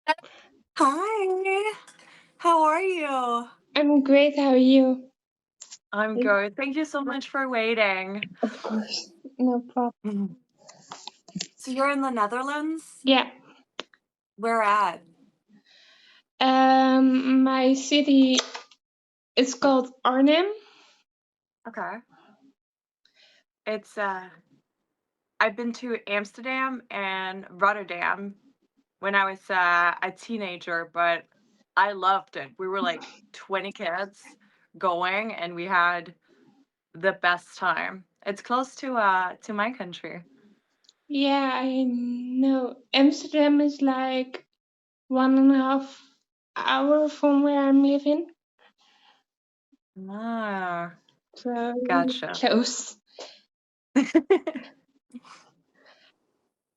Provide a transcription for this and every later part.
Hi, how are you? I'm great. How are you? I'm good. Thank you so much for waiting. Of course, no problem. Mhm. So you're in the Netherlands? Yeah. Where at? My city is called Arnhem. Okay. It's I've been to Amsterdam and Rotterdam when I was a teenager, but I loved it. We were like 20 kids going and we had the best time. It's close to my country. Yeah, I know. Amsterdam is like 1.5 hour from where I'm living, Ah, so really gotcha. close.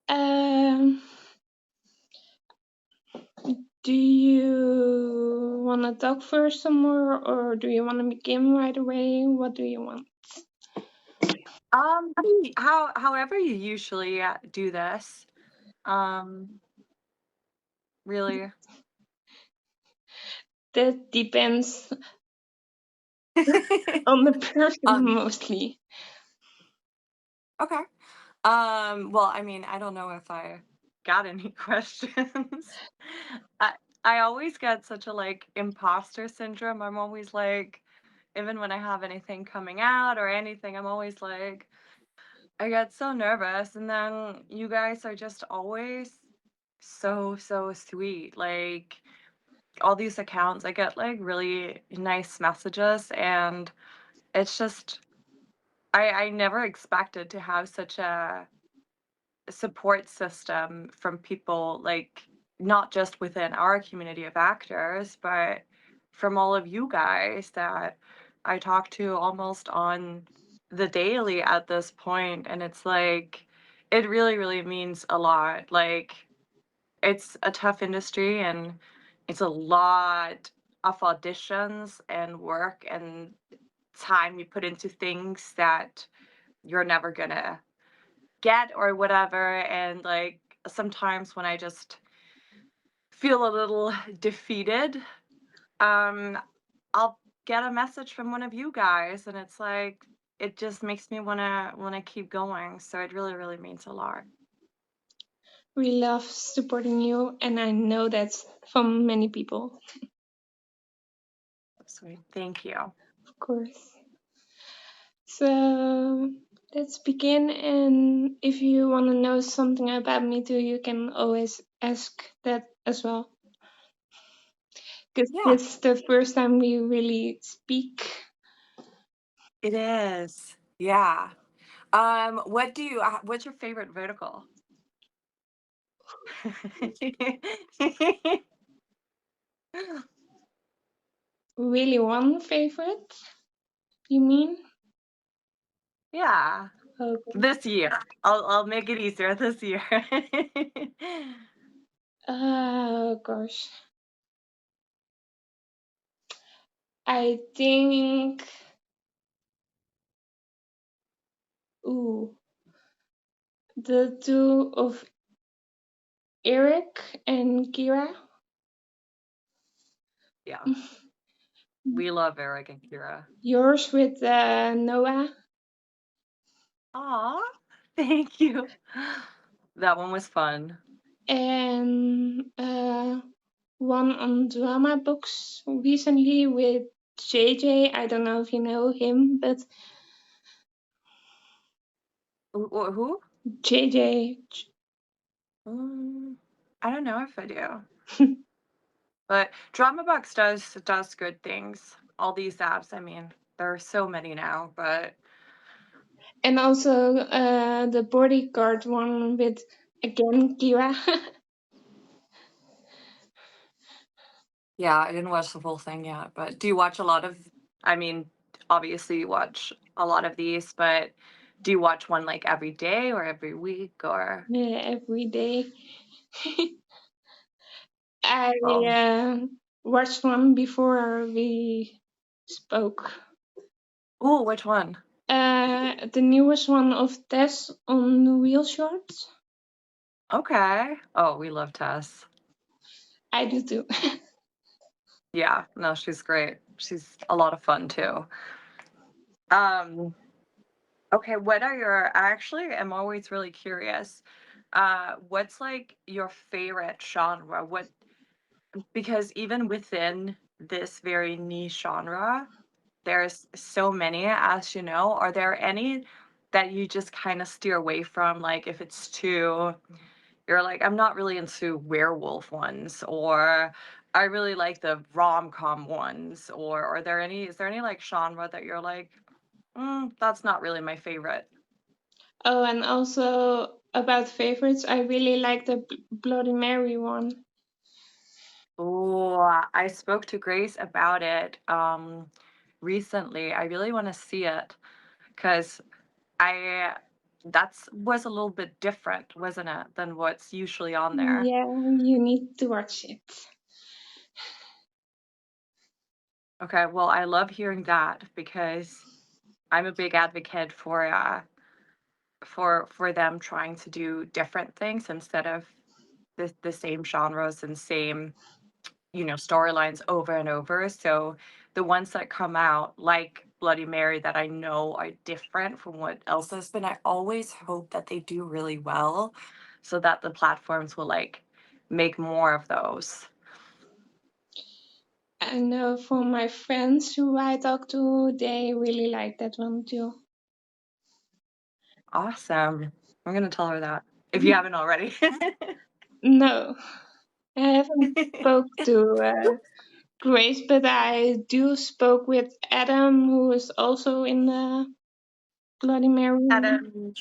Um, do you want to talk first some more, or do you want to begin right away? What do you want? However you usually do this, um, really. That depends on the person um, mostly. okay. Well, I mean, I don't know if I got any questions. I I always get such a like imposter syndrome. I'm always like, even when I have anything coming out or anything, I'm always like, I get so nervous, and then you guys are just always so sweet. Like all these accounts, I get like really nice messages, and it's just I never expected to have such a support system from people, like not just within our community of actors, but from all of you guys that I talk to almost on the daily at this point, and it's like it really means a lot. Like it's a tough industry and it's a lot of auditions and work and time you put into things that you're never gonna get or whatever. And like sometimes when I just feel a little defeated, um, I'll get a message from one of you guys and it's like it just makes me wanna keep going. So it really means a lot. We love supporting you, and I know that's from many people, Sweet. Thank you. of course. So let's begin. And if you want to know something about me too, you can always ask that as well. Because Yeah, it's the first time we really speak. it is. Yeah. What's your favorite vertical? Really, one favorite? You mean? Yeah. Okay. This year. I'll make it easier this year. Gosh. I think. Ooh, the two of Eric and Kira. Yeah. We love Eric and Kira. Yours with Noah, Aw, thank you. That one was fun. and one on drama books recently with JJ. I don't know if you know him, but Who? JJ. Mm, I don't know if I do. But Dramabox does good things. All these apps, I mean, there are so many now, but And also the bodyguard one with again Kira. yeah, I didn't watch the full thing yet. But do you watch a lot of, I mean, obviously you watch a lot of these, but do you watch one like every day or every week or Yeah, every day. I oh, watched one before we spoke. ooh, which one? The newest one of Tess on Real Shorts. Okay. Oh, we love Tess. I do too. Yeah, no, she's great. She's a lot of fun too. Um, okay, what are your I actually am always really curious. What's like your favorite genre? What because even within this very niche genre, there's so many, as you know. Are there any that you just kind of steer away from? Like if it's too, you're like, I'm not really into werewolf ones, or I really like the rom-com ones, or are there any, is there any like genre that you're like, that's not really my favorite? Oh, and also about favorites, I really like the Bloody Mary one. Oh, I spoke to Grace about it recently. I really want to see it because I that's was a little bit different, wasn't it, than what's usually on there. Yeah, you need to watch it. Okay, well, I love hearing that because I'm a big advocate for them trying to do different things instead of the same genres and same, storylines over and over. So the ones that come out like Bloody Mary that I know are different from what else has been, I always hope that they do really well so that the platforms will like make more of those. And for my friends who I talk to, they really like that one too. Awesome. I'm gonna tell her that if you haven't already. No, I haven't spoke to Grace, but I do spoke with Adam, who is also in the Bloody Mary one. Adam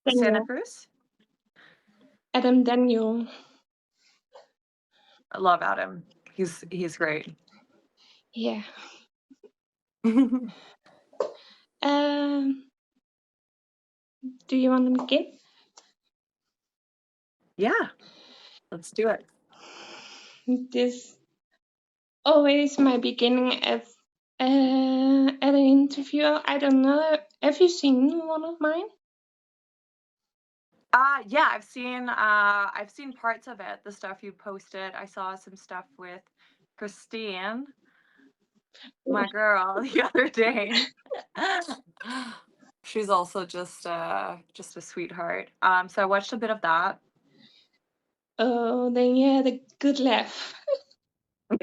Santa Daniel. Cruz. Adam Daniel. I love Adam. He's great. Yeah. Um, do you want to begin? Yeah, let's do it. This always my beginning at an interview. I don't know. Have you seen one of mine? Yeah, I've seen parts of it, the stuff you posted. I saw some stuff with Christine, my girl, the other day. She's also just a sweetheart. So I watched a bit of that. Oh, then you had a good laugh. But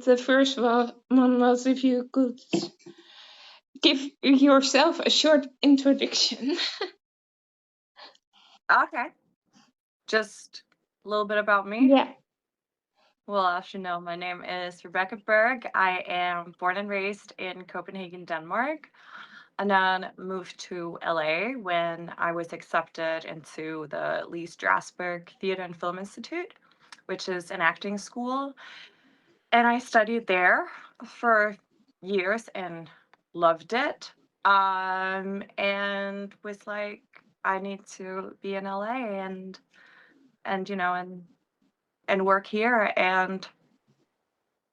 the first one was if you could give yourself a short introduction. Okay, just a little bit about me. Yeah. Well, as you know, my name is Rebecca Berg. I am born and raised in Copenhagen, Denmark, and then moved to LA when I was accepted into the Lee Strasberg Theater and Film Institute, which is an acting school. And I studied there for years and loved it. And was like, I need to be in LA and and work here. And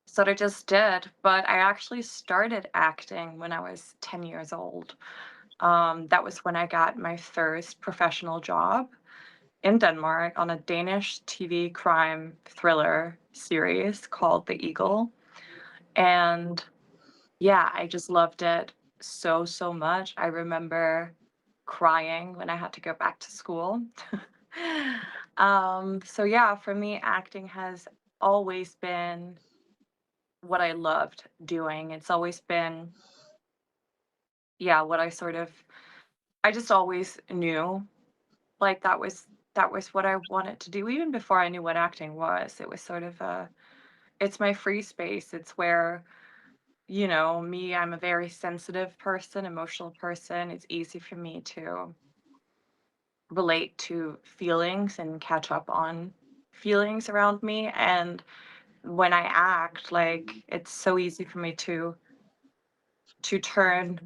so I just did. But I actually started acting when I was 10 years old. That was when I got my first professional job in Denmark on a Danish TV crime thriller series called The Eagle. And yeah, I just loved it so, so much. I remember crying when I had to go back to school. So yeah, for me, acting has always been what I loved doing. It's always been, yeah, what I just always knew like that was what I wanted to do even before I knew what acting was. It was sort of it's my free space. It's where, me, I'm a very sensitive person, emotional person. It's easy for me to relate to feelings and catch up on feelings around me. And when I act, like it's so easy for me to turn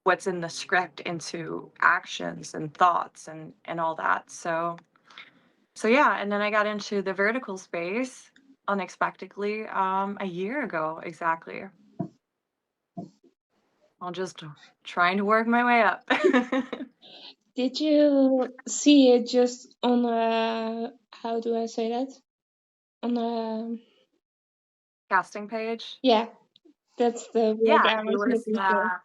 what's in the script into actions and thoughts and all that. So yeah, and then I got into the vertical space unexpectedly a year ago exactly. I'm just trying to work my way up. Did you see it just on a, how do I say that? On a, Casting page? yeah, that's the word Yeah, I it was was, looking for.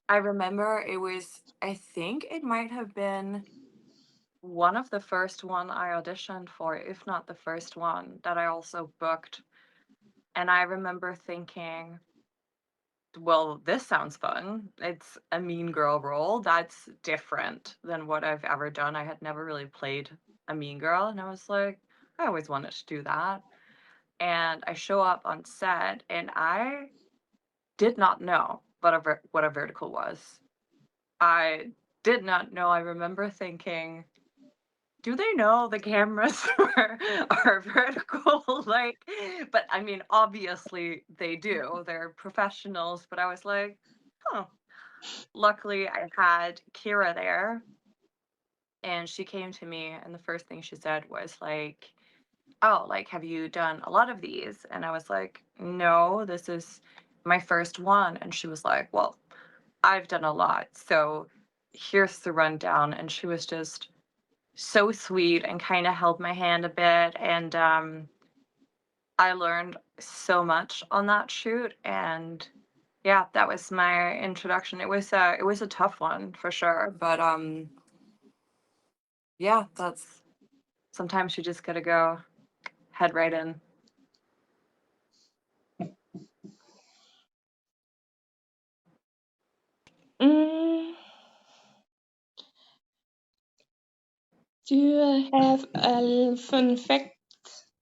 I remember it was, I think it might have been one of the first one I auditioned for, if not the first one that I also booked. And I remember thinking, well, this sounds fun. It's a mean girl role. That's different than what I've ever done. I had never really played a mean girl. And I was like, I always wanted to do that. And I show up on set and I did not know what a vertical was. I did not know. I remember thinking, do they know the cameras are vertical? Like, but I mean, obviously they do. They're professionals. But I was like, oh, luckily I had Kira there and she came to me and the first thing she said was like, oh, like, have you done a lot of these? And I was like, no, this is my first one. And she was like, well, I've done a lot. So here's the rundown. And she was just so sweet and kind of held my hand a bit. And I learned so much on that shoot. And yeah, that was my introduction. It was a tough one for sure. But yeah, that's sometimes you just gotta go head right in. Mm, do you have a fun fact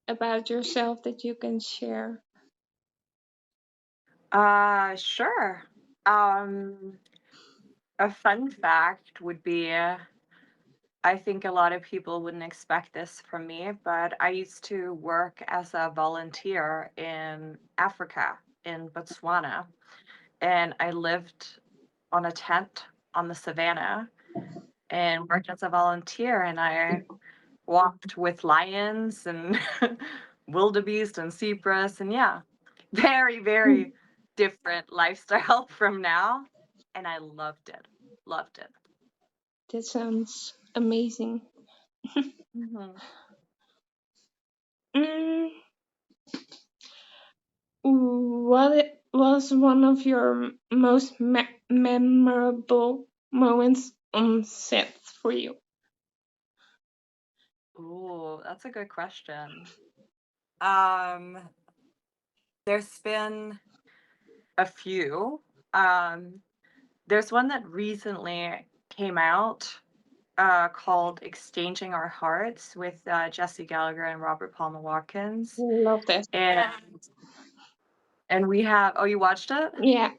about yourself that you can share? Sure. Um, a fun fact would be, I think a lot of people wouldn't expect this from me, but I used to work as a volunteer in Africa, in Botswana, and I lived on a tent on the savannah and worked as a volunteer, and I walked with lions and wildebeest and zebras, and yeah, very, Mm, very different lifestyle from now, and I loved it. Loved it. that sounds amazing. Mhm. Mm, what was one of your most memorable moments on set for you? Ooh, that's a good question. Um, there's been a few. Um, there's one that recently came out called Exchanging Our Hearts with Jesse Gallagher and Robert Palmer Watkins. Love that. And we have, oh, you watched it? Yeah,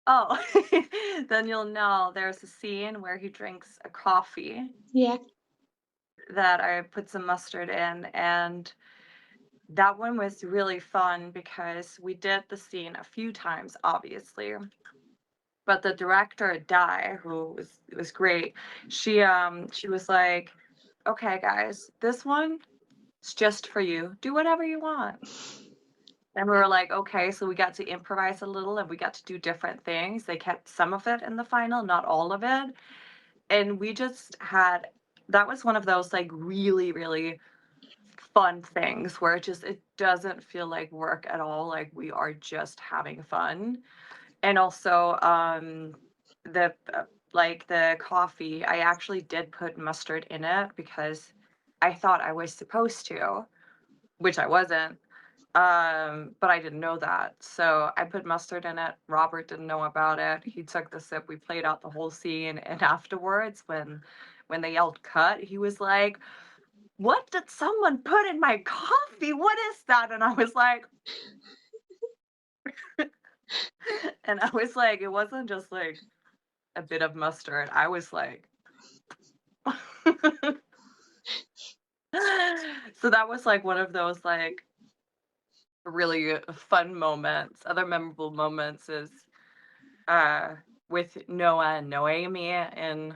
Oh, then you'll know there's a scene where he drinks a coffee yeah. that I put some mustard in, and that one was really fun because we did the scene a few times, obviously. But the director, Di, who was great, she was like, okay, guys, this one is just for you. Do whatever you want. And we were like, okay, so we got to improvise a little and we got to do different things. They kept some of it in the final, not all of it. And we just had, that was one of those like really, really fun things where it doesn't feel like work at all. Like we are just having fun. And also, the like the coffee, I actually did put mustard in it because I thought I was supposed to, which I wasn't. But I didn't know that. So I put mustard in it. Robert didn't know about it. He took the sip. We played out the whole scene. And afterwards, when they yelled cut, he was like, what did someone put in my coffee? What is that? And I was like, and I was like, it wasn't just like a bit of mustard. I was like, so that was like one of those like really fun moments. Other memorable moments is uh with Noah and Noemi in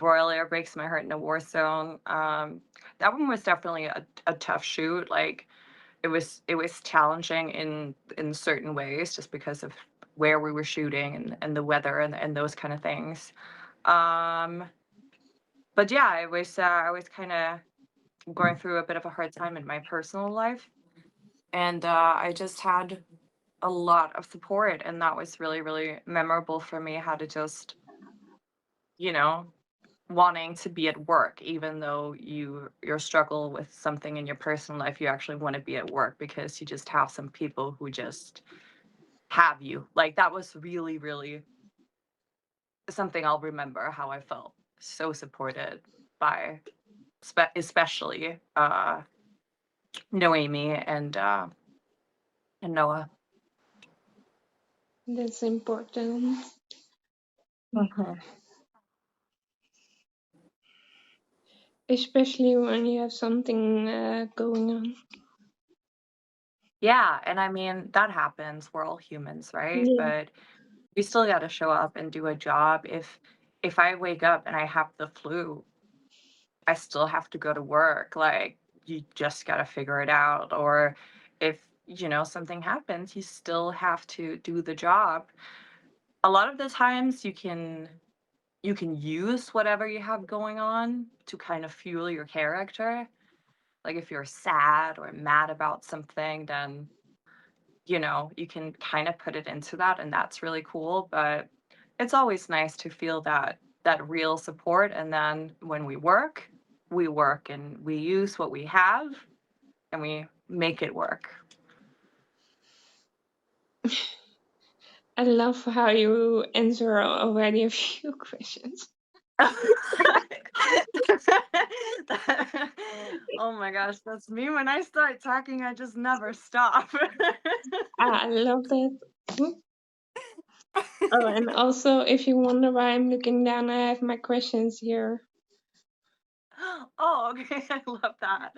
Royal Air Breaks My Heart in a War Zone. That one was definitely a tough shoot. Like it was challenging in certain ways just because of where we were shooting and the weather and those kind of things. Um, but yeah, I was kind of going through a bit of a hard time in my personal life, and I just had a lot of support, and that was really, really memorable for me. How to just, you know, wanting to be at work, even though you're struggle with something in your personal life, you actually want to be at work because you just have some people who just have you. Like that was really, really something I'll remember. How I felt so supported by, especially Noemi and Noah. That's important, Mhm. especially when you have something going on. Yeah, and I mean that happens. We're all humans, right? Yeah, But we still got to show up and do a job. If I wake up and I have the flu, I still have to go to work. Like, you just got to figure it out. Or if, something happens, you still have to do the job. A lot of the times you can use whatever you have going on to kind of fuel your character. Like if you're sad or mad about something, then you can kind of put it into that, and that's really cool. But it's always nice to feel that real support. And then when we work and we use what we have and we make it work. I love how you answer already a few questions. Oh my gosh, that's me. When I start talking, I just never stop. I love that. Oh, and also, if you wonder why I'm looking down, I have my questions here. Oh, okay. I love that.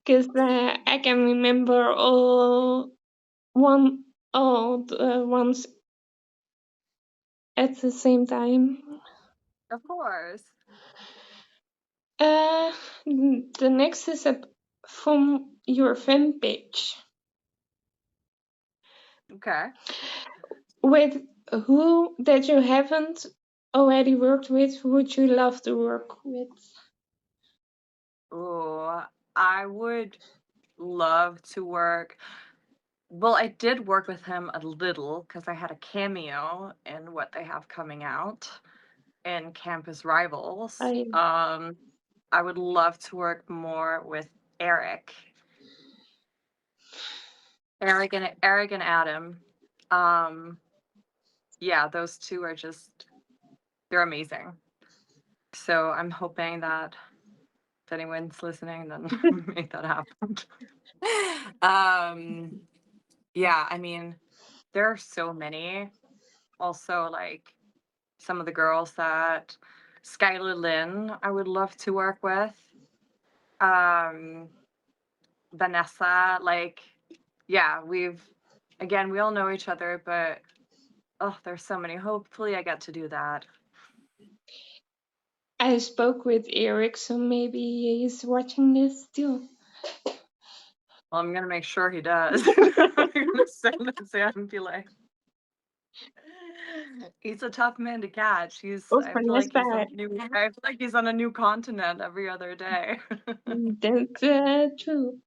Because I can remember all the ones at the same time. Of course. Uh, the next is from your fan page. Okay. With who that you haven't already worked with would you love to work with? Oh, I would love to work. Well, I did work with him a little because I had a cameo in what they have coming out in Campus Rivals. I I would love to work more with Eric. Eric and Adam. Um, yeah, those two are just they're amazing. So I'm hoping that if anyone's listening, then make that happen. um, yeah, I mean, there are so many. Also, like some of the girls that Skylar Lynn, I would love to work with. Um, Vanessa, like, yeah, we all know each other, but oh, there's so many. Hopefully, I get to do that. I spoke with Eric, so maybe he's watching this too. Well, I'm gonna make sure he does. I'm gonna send it to him and be like, he's a tough man to catch. Oh, I feel like Vanessa, I feel like he's on a new continent every other day. that's true.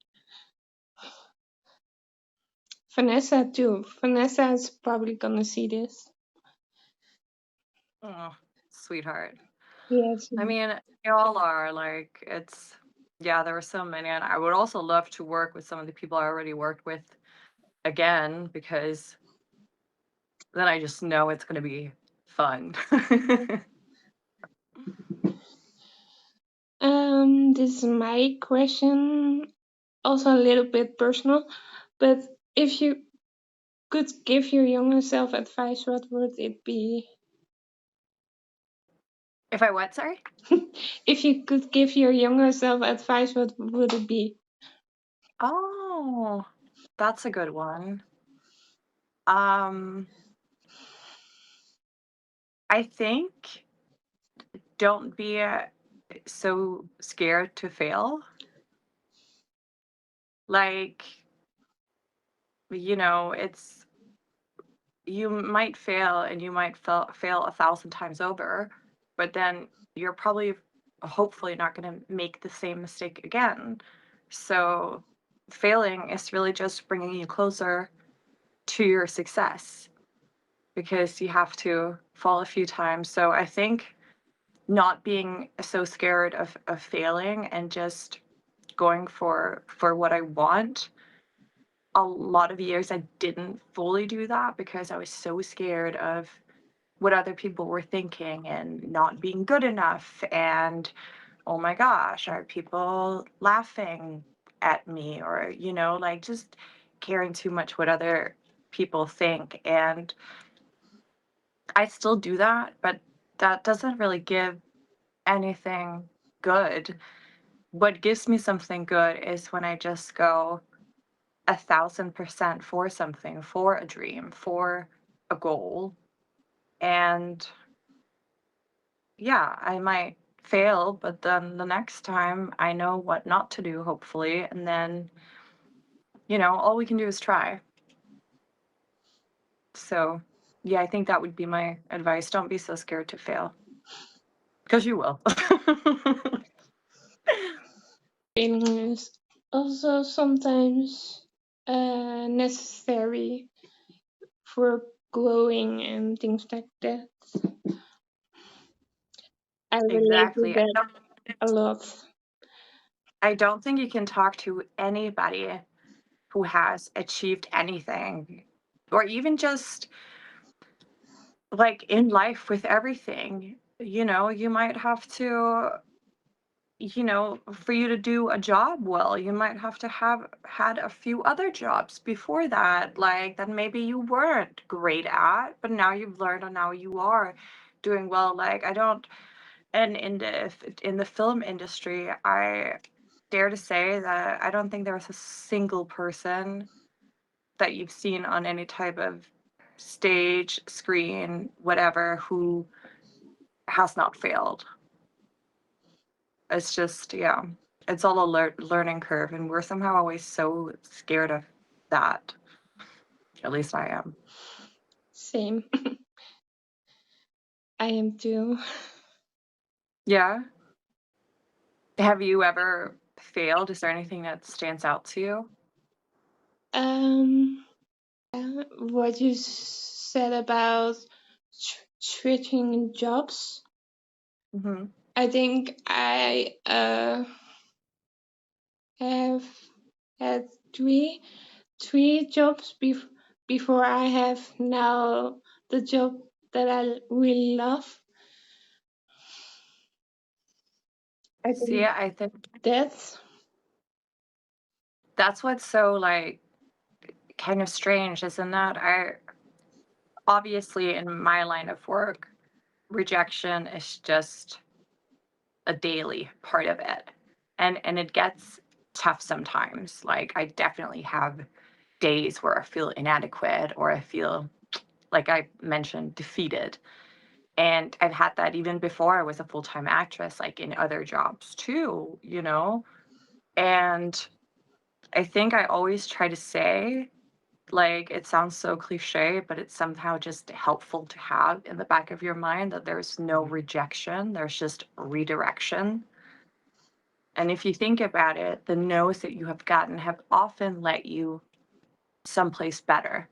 Vanessa too. Vanessa is probably gonna see this. Oh, sweetheart. Yes. I mean, they all are. Like, yeah, there were so many. And I would also love to work with some of the people I already worked with again, because then I just know it's going to be fun. This is my question, also a little bit personal, but if you could give your younger self advice, what would it be? If I what, sorry? If you could give your younger self advice, what would it be? Oh, that's a good one. Um, I think don't be so scared to fail. Like, it's you might fail and you might fail 1,000 times over, but then you're probably hopefully not going to make the same mistake again. So failing is really just bringing you closer to your success because you have to fall a few times. So I think not being so scared of failing and just going for what I want. A lot of years I didn't fully do that because I was so scared of what other people were thinking and not being good enough, and oh my gosh, are people laughing at me, or like just caring too much what other people think. And I still do that, but that doesn't really give anything good. What gives me something good is when I just go 1,000% for something, for a dream, for a goal. And yeah, I might fail, but then the next time I know what not to do, hopefully. And then, all we can do is try. So, yeah, I think that would be my advice. Don't be so scared to fail, because you will. Failing is also sometimes necessary for growing and things like that. I relate to Exactly. that a lot. I don't think you can talk to anybody who has achieved anything, or even just like in life with everything. You might have to, for you to do a job well, you might have to have had a few other jobs before that, like that maybe you weren't great at, but now you've learned and now you are doing well. Like I don't, and in the film industry, I dare to say that I don't think there was a single person that you've seen on any type of stage, screen, whatever, who has not failed. It's just, yeah, it's all a learning curve, and we're somehow always so scared of that. At least I am. Same. I am too. Yeah. Have you ever failed? Is there anything that stands out to you? Um, what you said about switching jobs, Hmm. I think I have had three jobs before I have now the job that I really love. I See, think I think that's that's what's so like kind of strange, isn't that? I obviously in my line of work, rejection is just a daily part of it. And it gets tough sometimes. Like I definitely have days where I feel inadequate or I feel like I mentioned defeated. And I've had that even before I was a full-time actress, like in other jobs too. And I think I always try to say, like, it sounds so cliche, but it's somehow just helpful to have in the back of your mind that there's no rejection, there's just redirection. And if you think about it, the no's that you have gotten have often led you someplace better.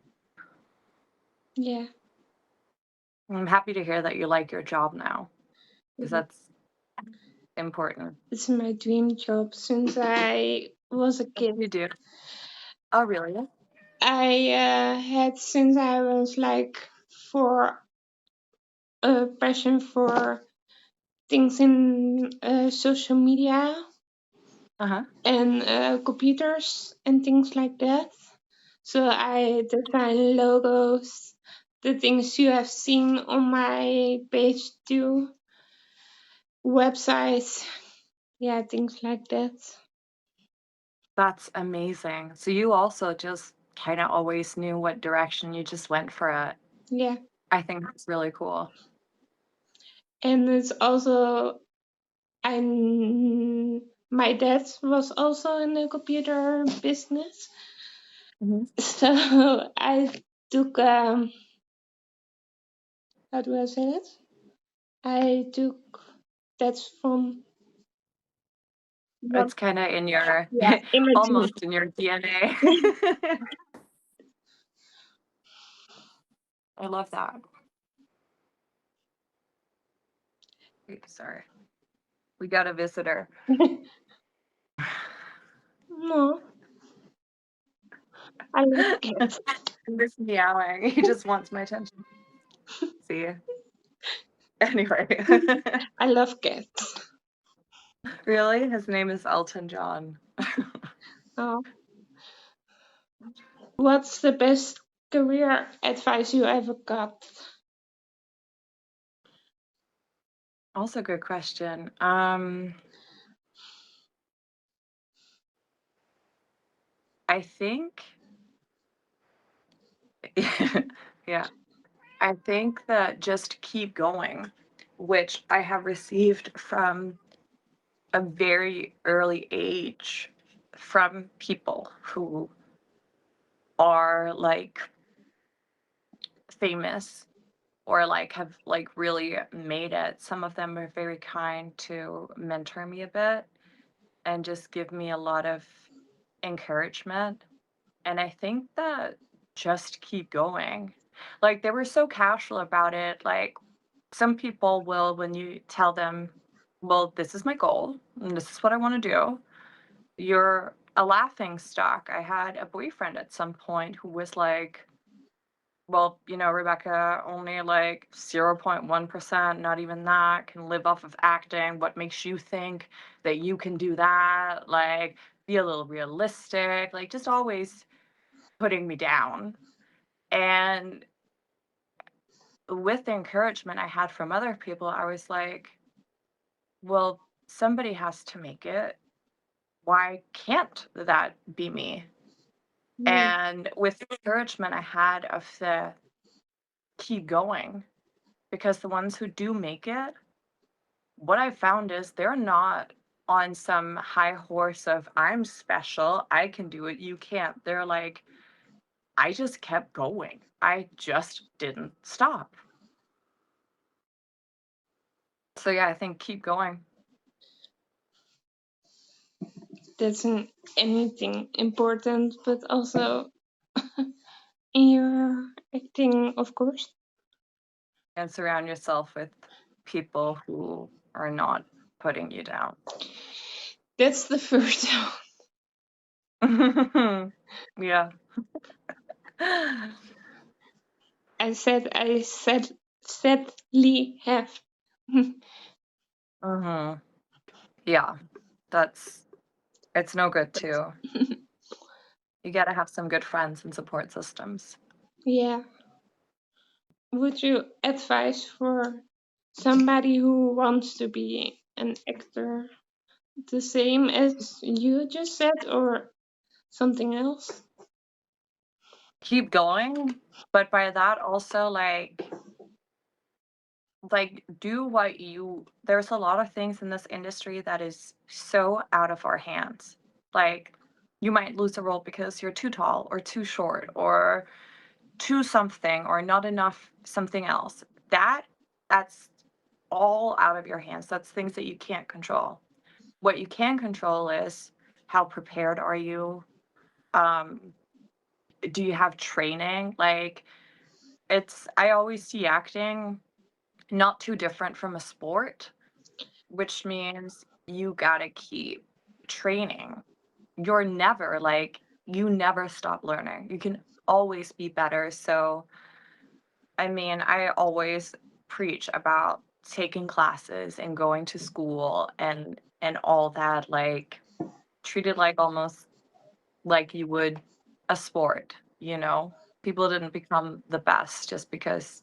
yeah. I'm happy to hear that you like your job now, because that's important. It's my dream job since I was a kid. You do. Oh, really? I had since I was like for a passion for things in social media Uh-huh. and computers and things like that. So I design logos, the things you have seen on my page too, websites, yeah, things like that. That's amazing. So you also just kind of always knew what direction you just went for it. Yeah, I think that's really cool. and it's also I my dad was also in the computer business, Hmm. so I took how do I say it? I took that's from what? It's kind of in your, Yeah, imaging. almost in your DNA. I love that. Oops, sorry. We got a visitor. No, I love cats. He's just meowing. He just wants my attention. See? Anyway. I love cats. Really? His name is Elton John. Oh. What's the best career advice you ever got? Also good question. I think yeah, I think that just keep going, which I have received from a very early age from people who are like famous or like have like really made it. Some of them are very kind to mentor me a bit and just give me a lot of encouragement. And I think that just keep going. Like they were so casual about it. Like some people will, when you tell them, well, this is my goal and this is what I want to do, you're a laughing stock. I had a boyfriend at some point who was like, well, Rebecca, only like 0.1%, not even that, can live off of acting. What makes you think that you can do that? Like, be a little realistic, like, just always putting me down. And with the encouragement I had from other people, I was like, well, somebody has to make it. Why can't that be me? Mm. And with the encouragement I had of the keep going, because the ones who do make it, what I found is they're not on some high horse of I'm special, I can do it, you can't. They're like, I just kept going. I just didn't stop. So yeah, I think keep going. That's anything important, but also in your acting, of course. And surround yourself with people who are not putting you down. That's the first one. Yeah. I sadly have. Hmm. Yeah. It's no good too. You got to have some good friends and support systems. Yeah. Would you advise for somebody who wants to be an actor the same as you just said, or something else? Keep going, but by that also like do what you there's a lot of things in this industry that is so out of our hands. Like you might lose a role because you're too tall or too short or too something or not enough something else. That's all out of your hands. That's things that you can't control. What you can control is how prepared are you? Um, do you have training? Like I always see acting not too different from a sport, which means you gotta keep training. You never stop learning. You can always be better. So, I mean, I always preach about taking classes and going to school and all that, like treat it like almost like you would a sport. People didn't become the best just because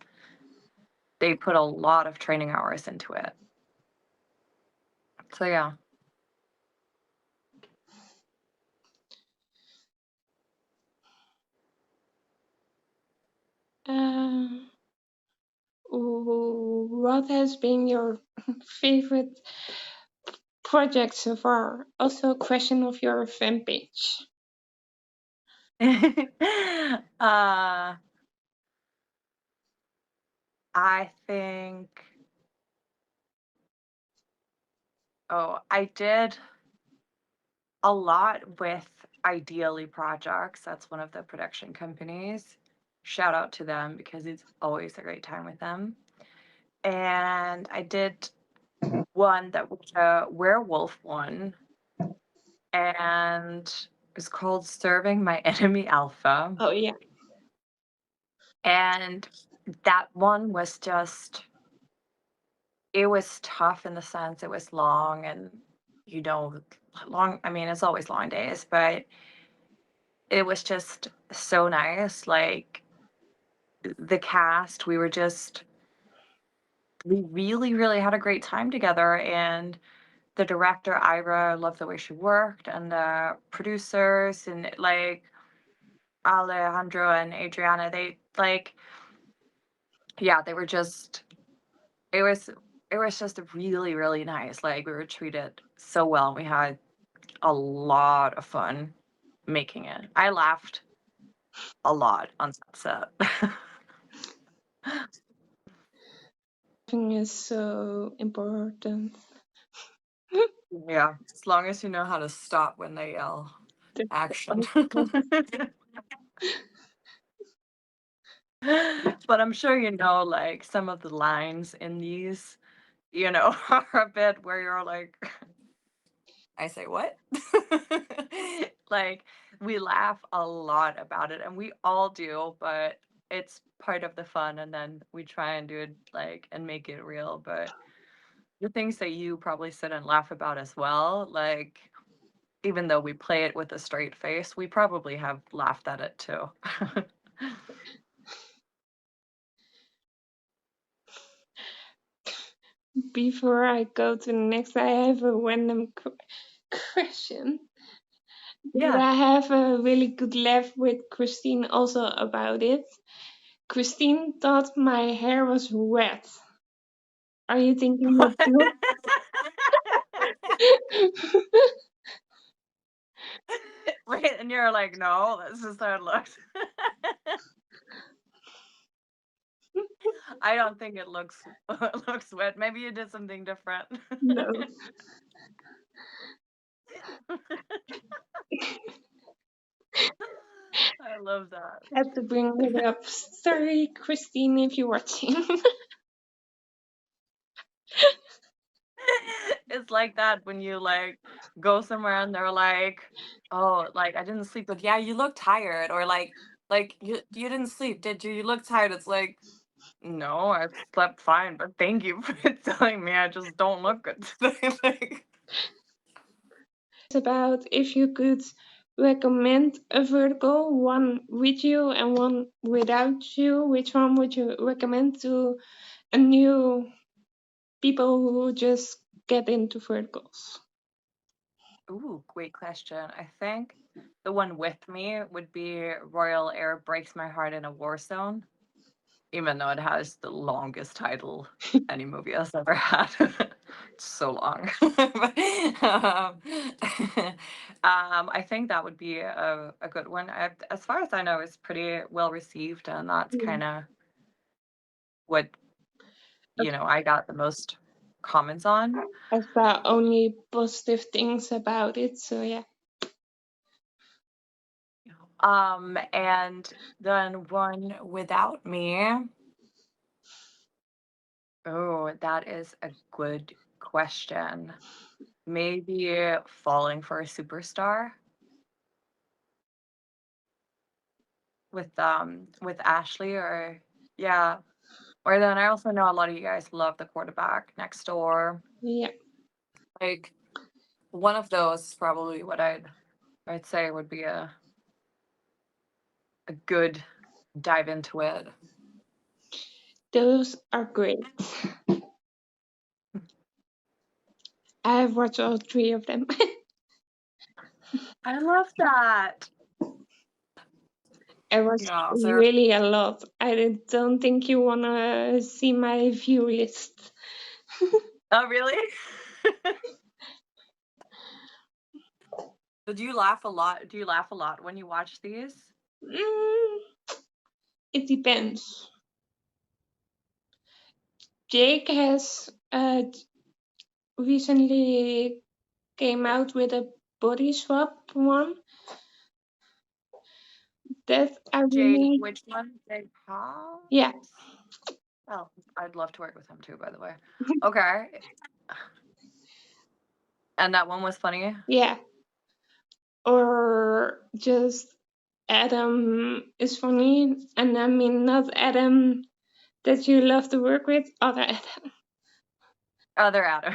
they put a lot of training hours into it. So yeah. Uh, what has been your favorite project so far? Also, a question of your fan page. uh I think I did a lot with Ideally Projects. That's one of the production companies. Shout out to them because it's always a great time with them. And I did one that was a werewolf one, and it's called Serving My Enemy Alpha. Oh yeah. And that one was just, it was tough in the sense it was long and, you know, long, I mean, it's always long days, but it was just so nice. Like the cast, we really, really had a great time together. And the director, Ira, loved the way she worked, and the producers, and like Alejandro and Adriana, they like, yeah, they were just, it was, it was just really, really nice. Like we were treated so well. We had a lot of fun making it. I laughed a lot on set. Laughing is so important. Yeah, as long as you know how to stop when they yell That's action. also- But I'm sure you know, like, some of the lines in these, are a bit where you're like, I say what? Like, we laugh a lot about it, and we all do, but it's part of the fun, and then we try and do it, like, and make it real. But the things that you probably sit and laugh about as well, like, even though we play it with a straight face, we probably have laughed at it too. Before I go to the next, I have a random question. But Yeah. I have a really good laugh with Christine also about it. Christine thought my hair was red. Are you thinking it too? Right, and you're like, "No, that's just how it looks." I don't think it looks looks wet. Maybe you did something different. No. I love that. Had to bring it up. Sorry, Christine, if you're watching. It's like that when you, like, go somewhere and they're like, "Oh, like, I didn't sleep, but yeah, you look tired," or like, "You didn't sleep, did you? You look tired." It's like, "No, I slept fine, but thank you for telling me I just don't look good today." Like, It's about if you could recommend a vertical, one with you and one without you, which one would you recommend to a new people who just get into verticals? ooh, great question. I think the one with me would be Royal Air Breaks My Heart in a War Zone, even though it has the longest title any movie has ever had. It's so long. But, I think that would be a good one. As far as I know, it's pretty well received, and that's Yeah. kind of what, I got the most comments on. I saw only positive things about it, so yeah. And then one without me. Oh, that is a good question. Maybe Falling for a Superstar with Ashley, or yeah. Or then I also know a lot of you guys love The Quarterback Next Door. Yeah. Like one of those is probably what I'd say would be a good dive into it. Those are great. I have watched all three of them. I love that. I watched Yeah, so really a lot. I don't think you wanna see my view list. oh really? Did you laugh a lot? Do you laugh a lot when you watch these? Mm, it depends. Jake has recently came out with a body swap one that I Jake, really, which one? Jake Paul? yeah, Oh, I'd love to work with him too, by the way. Okay. And that one was funny. yeah, or just Adam is funny, and I mean not Adam that you love to work with, other Adam. Other Adam.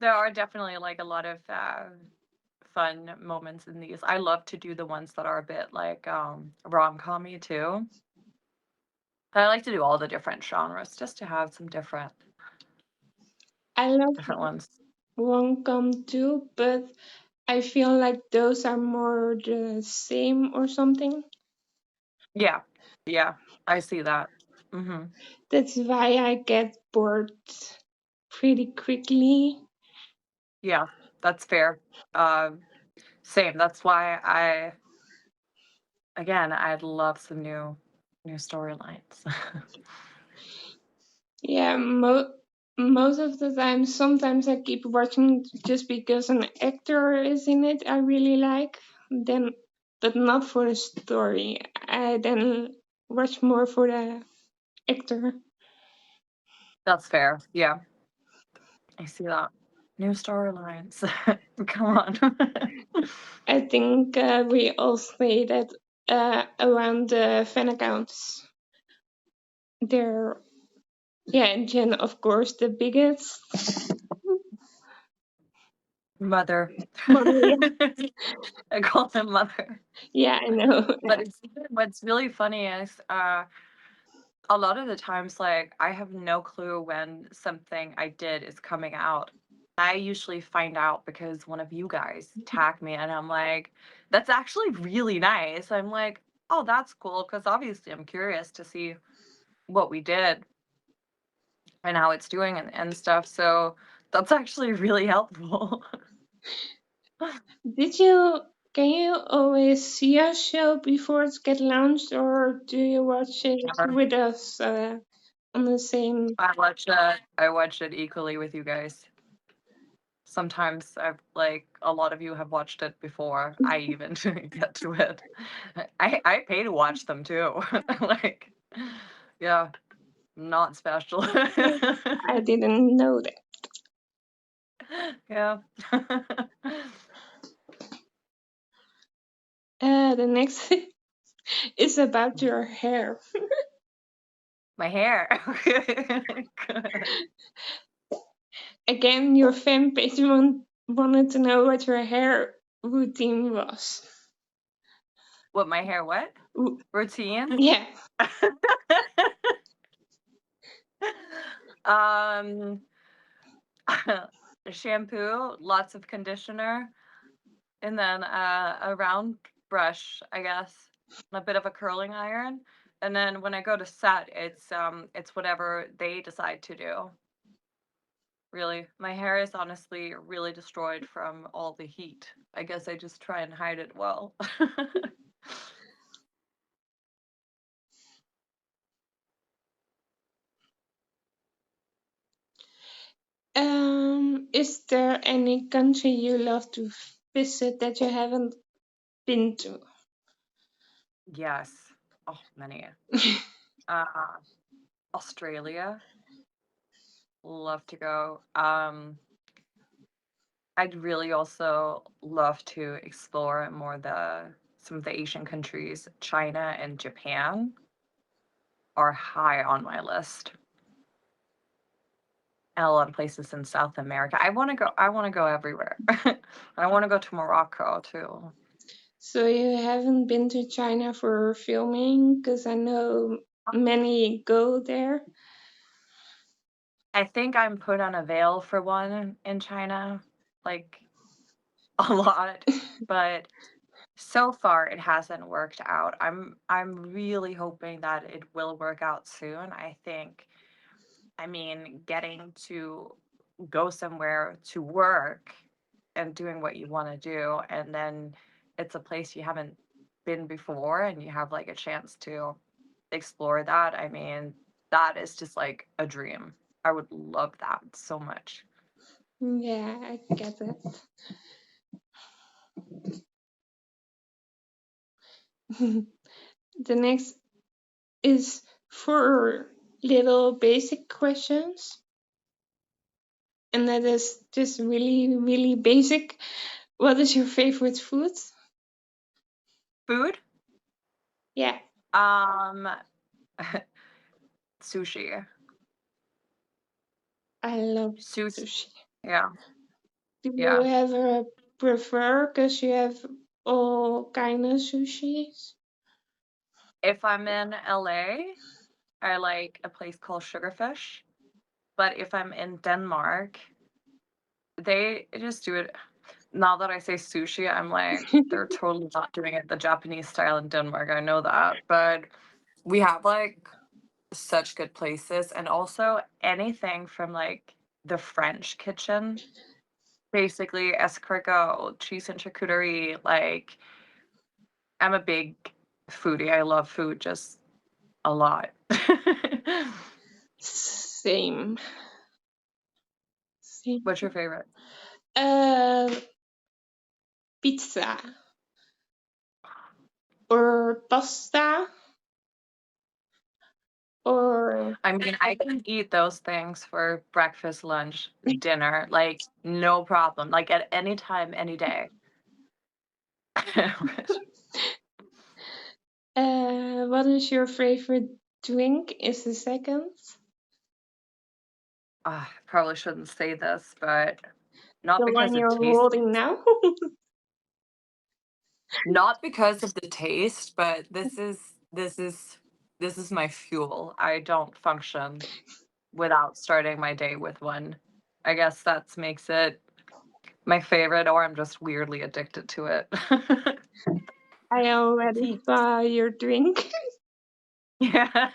There are definitely like a lot of fun moments in these. I love to do the ones that are a bit like rom-commy too. I like to do all the different genres just to have some I love different ones. rom-com too, but I feel like those are more the same or something. Yeah. Yeah. I see that. Hmm. That's why I get bored pretty quickly. Yeah, that's fair. Same. That's why I'd love some new storylines. Yeah, most of the time, sometimes I keep watching just because an actor is in it I really like, then, but not for the story. I then watch more for the actor. That's fair. Yeah, I see that. New storylines. Come on. I think we all say that around the fan accounts. They're, yeah, and Jen, of course, the biggest. Mother. Mother, yeah, I call him mother. yeah, I know. But it's what's really funny is a lot of the times like I have no clue when something I did is coming out. I usually find out because one of you guys tagged me and I'm like, that's actually really nice. I'm like, oh, that's cool because obviously I'm curious to see what we did and how it's doing and stuff. So that's actually really helpful. Did you can you always see a show before it get launched, or do you watch it with us on the same? I watched it equally with you guys. Sometimes I've like a lot of you have watched it before I even get to it. I pay to watch them too. Like, yeah, not special. I didn't know that. Yeah. The next is about your hair. My hair. Again, your fan page wanted to know what your hair routine was. What my hair what? Routine? Yeah. Um shampoo, lots of conditioner, and then a round brush, I guess, a bit of a curling iron, and then when I go to set, it's whatever they decide to do. Really, my hair is honestly really destroyed from all the heat. I guess I just try and hide it well. Is there any country you love to visit that you haven't been to? Yes. Oh, many. Uh, Australia, love to go. I'd really also love to explore more the some of the Asian countries. China and Japan are high on my list. And a lot of places in South America. I want to go everywhere. I want to go to Morocco too. So you haven't been to China for filming? Because I know many go there. I think I'm put on a veil for one in China, like a lot, but so far it hasn't worked out. I'm really hoping that it will work out soon. I mean, getting to go somewhere to work and doing what you want to do, and then it's a place you haven't been before, and you have like a chance to explore that, I mean, that is just like a dream. I would love that so much. Yeah, I get it. The next is 4 little basic questions. And that is just really, really basic. What is your favorite food? Food? Yeah, Um, sushi. I love Sushi. sushi. Yeah. Do you Yeah. ever prefer, because you have all kind of sushis? If I'm in LA, I like a place called Sugarfish. But if I'm in Denmark, they just do it. Now that I say sushi, I'm like, they're totally not doing it the Japanese style in Denmark. I know that. But we have like such good places. And also anything from like the French kitchen, basically escargot, cheese and charcuterie. Like, I'm a big foodie. I love food just a lot. Same. Same. What's your favorite? Uh, Pizza or pasta or I mean, I can eat those things for breakfast, lunch, dinner, like no problem. Like at any time, any day. what is your favorite drink? Is the second Probably shouldn't say this, but not the one because of you're taste, holding now? not because of the taste, but this is my fuel. I don't function without starting my day with one. I guess that makes it my favorite, or I'm just weirdly addicted to it. I already Tea. saw your drink. Yeah.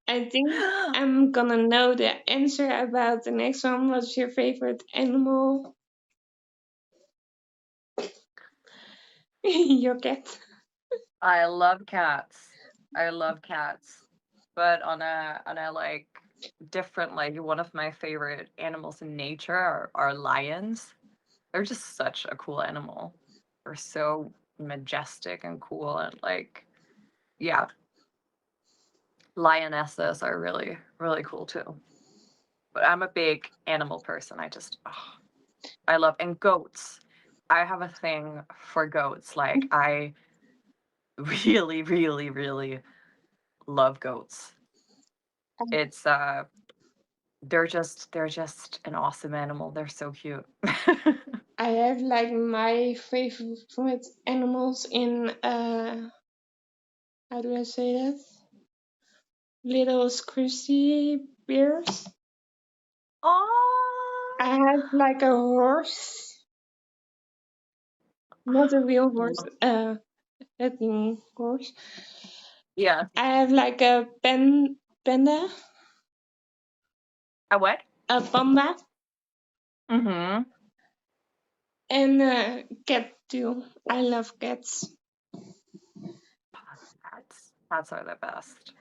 I think I'm gonna know the answer about the next one. What's your favorite animal? Your cat. I love cats. I love cats. But on a like different, like one of my favorite animals in nature are lions. They're just such a cool animal. They're so majestic and cool and like yeah, lionesses are really, really cool too. But I'm a big animal person. I love and goats. I have a thing for goats. Like I really, really, really love goats. It's they're just an awesome animal. They're so cute. I have like my favorite animals in how do I say that? Little squishy bears. I Oh, have like a horse, not a real horse, a tiny horse. yeah. I have like a panda, A what? a panda, Mm-hmm. and a cat too. I love cats. Cats are the best.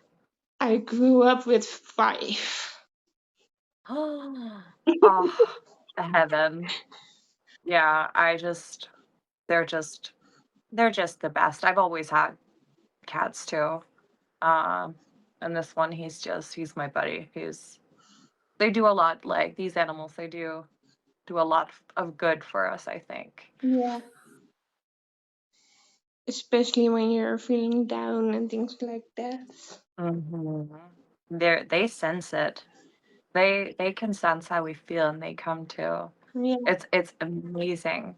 I grew up with 5. Oh, heaven. Yeah, they're just they're just the best. I've always had cats too. Um, and this one, he's my buddy. They do a lot, like these animals, they do a lot of good for us, I think. Yeah, especially when you're feeling down and things like that. Hmm. They sense it. They can sense how we feel and they come to. Yeah. It's amazing.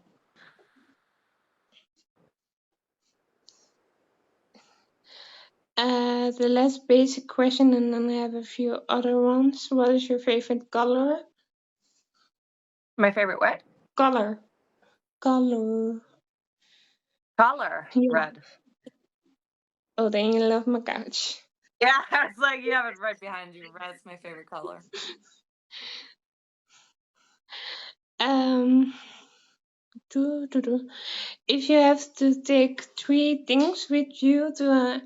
The last basic question, and then I have a few other ones. What is your favorite color? My favorite what? Color. Color. Color. Yeah. Red. Oh, then you love my couch. Yeah, it's like you have it right behind you. Red's my favorite color. Um, if you have to take 3 things with you to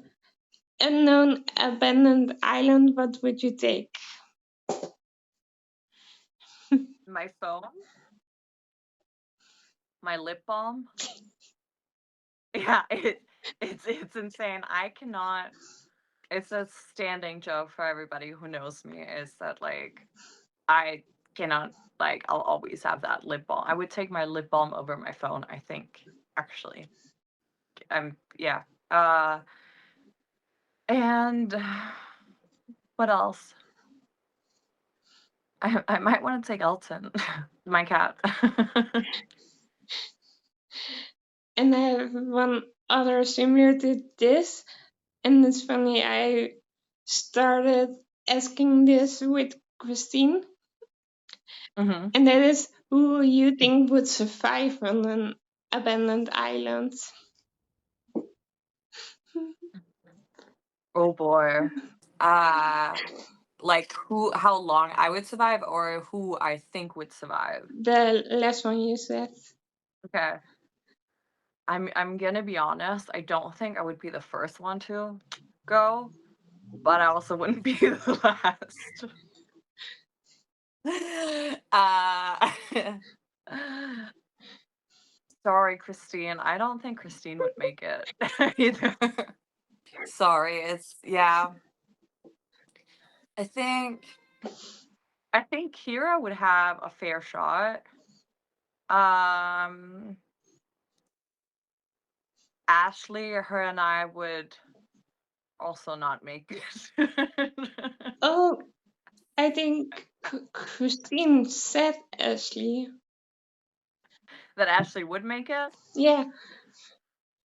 unknown abandoned island, what would you take? My phone, my lip balm. Yeah, it's insane. I cannot. It's a standing joke for everybody who knows me is that like I cannot like I'll always have that lip balm. I would take my lip balm over my phone, I think, actually. Yeah. And what else? I might want to take Elton, my cat. And I have one other similar to this, and it's funny. I started asking this with Christine, Hmm. and that is who you think would survive on an abandoned island. Oh boy. Uh like who how long I would survive or who I think would survive. The last one you said. Okay. I'm gonna be honest, I don't think I would be the first one to go, but I also wouldn't be the last. Uh, sorry, Christine. I don't think Christine would make it either. Sorry, it's yeah. I think I think Kira would have a fair shot. Um, Ashley, her and I would also not make it. Oh, I think Christine said Ashley. That Ashley would make it. Yeah.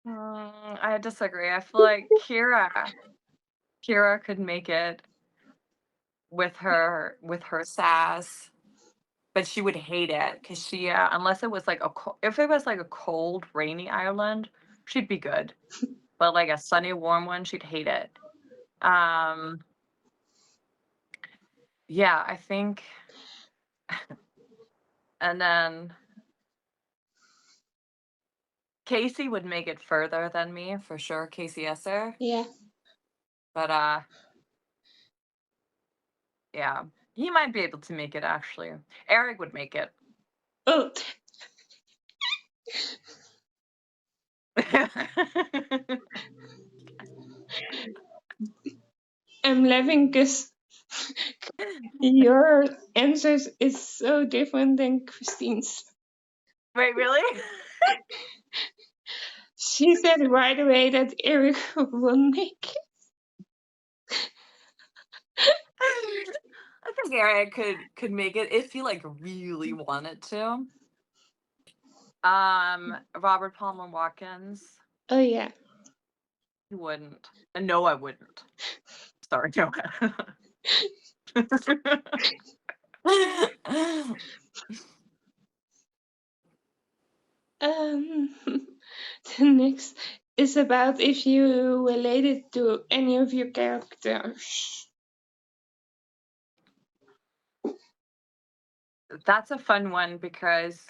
I disagree. I feel like Kira could make it with her sass, but she would hate it because she unless it was like if it was like a cold, rainy island, she'd be good. But like a sunny, warm one, she'd hate it. Um, yeah, I think, and then Casey would make it further than me for sure. Casey Esser, Yeah. but yeah, he might be able to make it actually. Eric would make it. Oh, I'm laughing because your answers is so different than Christine's. Wait, really? She said right away that Eric will make it. I think Eric could make it if he like really wanted to. Robert Palmer Watkins, Oh yeah. he wouldn't. And no, I wouldn't. Sorry, no. Um, the next is about if you related to any of your characters. That's a fun one because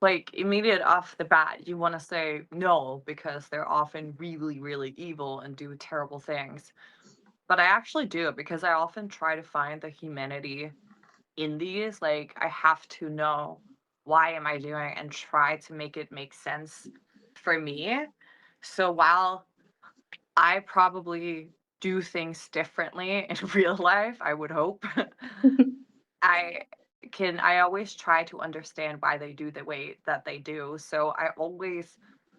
like immediate off the bat, you want to say no because they're often really, really evil and do terrible things. But I actually do because I often try to find the humanity in these. Like I have to know why am I doing and try to make it make sense for me. So while I probably do things differently in real life, I would hope. I I always try to understand why they do the way that they do. So I always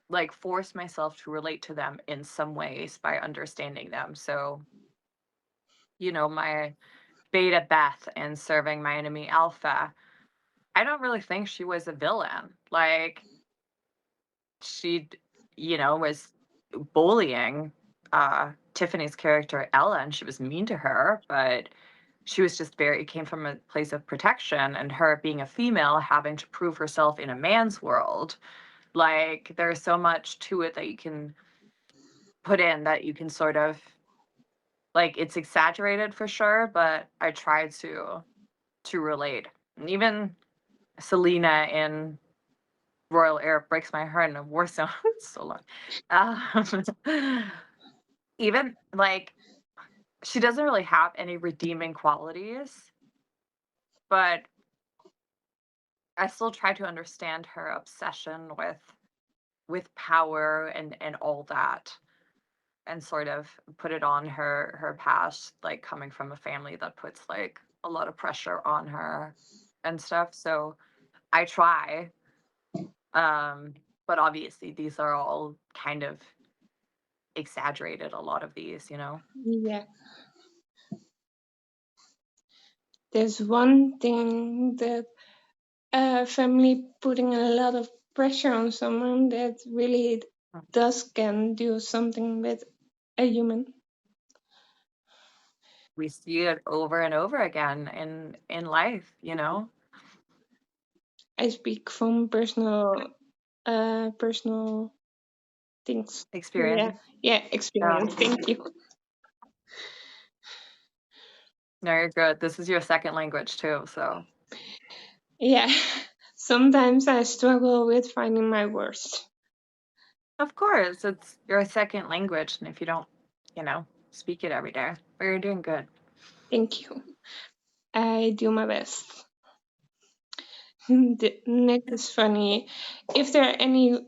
like force myself to relate to them in some ways by understanding them. So, my beta Beth and serving my enemy alpha, I don't really think she was a villain. Like she, was bullying Tiffany's character Ella and she was mean to her, but she was just very came from a place of protection and her being a female having to prove herself in a man's world. Like there's so much to it that you can put in that you can sort of like it's exaggerated for sure, but I try to relate. And even Selena in Royal Air breaks my heart in a war zone. So long. Um, even like she doesn't really have any redeeming qualities, but I still try to understand her obsession with power and all that, and sort of put it on her past, like coming from a family that puts like a lot of pressure on her and stuff. So I try, um, but obviously these are all kind of exaggerated. A lot of these, you know. Yeah. There's one thing that a family putting a lot of pressure on someone that really does can do something with a human. We see it over and over again in life, you know. I speak from personal things. Yeah, Experience. yeah, Yeah. experience. Thank you. No, you're good. This is your second language too, so Yeah, sometimes I struggle with finding my words. of course it's your second language, and if you don't, you know, speak it every day, but you're doing good. Thank you. I do my best. The next is funny. If there are any,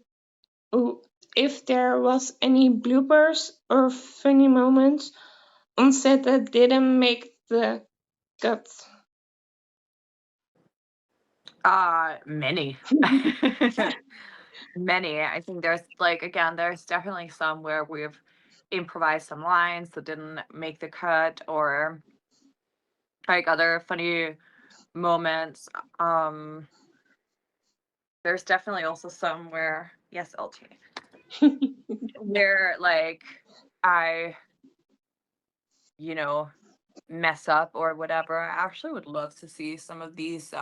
if there was any bloopers or funny moments on set that didn't make the cut. Many. Many. I think there's like again, there's definitely some where we've improvised some lines that didn't make the cut, or like other funny moments. There's definitely also some where yes, LT, where like I, you know, mess up or whatever. I actually would love to see some of these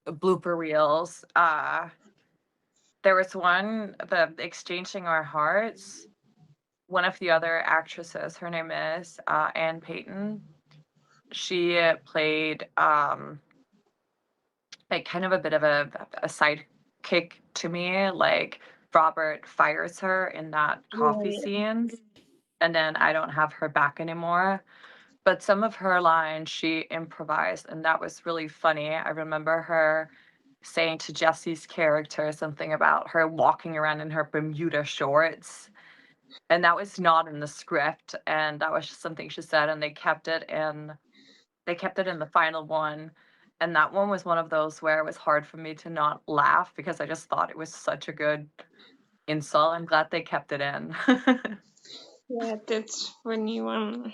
blooper reels. There was one, the Exchanging Our Hearts. One of the other actresses, her name is Ann Payton. She played like kind of a bit of a sidekick to me. Like Robert fires her in that coffee Yeah, scene, and then I don't have her back anymore. But some of her lines she improvised, and that was really funny. I remember her saying to Jesse's character something about her walking around in her Bermuda shorts, and that was not in the script, and that was just something she said, and they kept it in the final one. And that one was one of those where it was hard for me to not laugh because I just thought it was such a good insult. I'm glad they kept it in. yeah, that's funny one.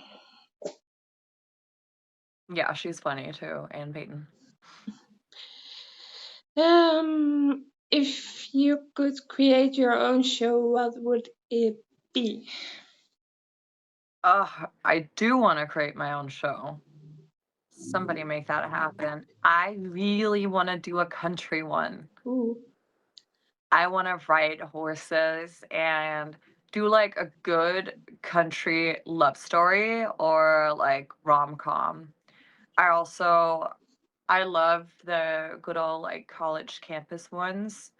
Yeah, she's funny too, Ann Payton. If you could create your own show, what would it be? I do want to create my own show. Somebody make that happen. I really want to do a country one. Ooh, I want to ride horses and do like a good country love story or like rom-com. I also I love the good old like college campus ones.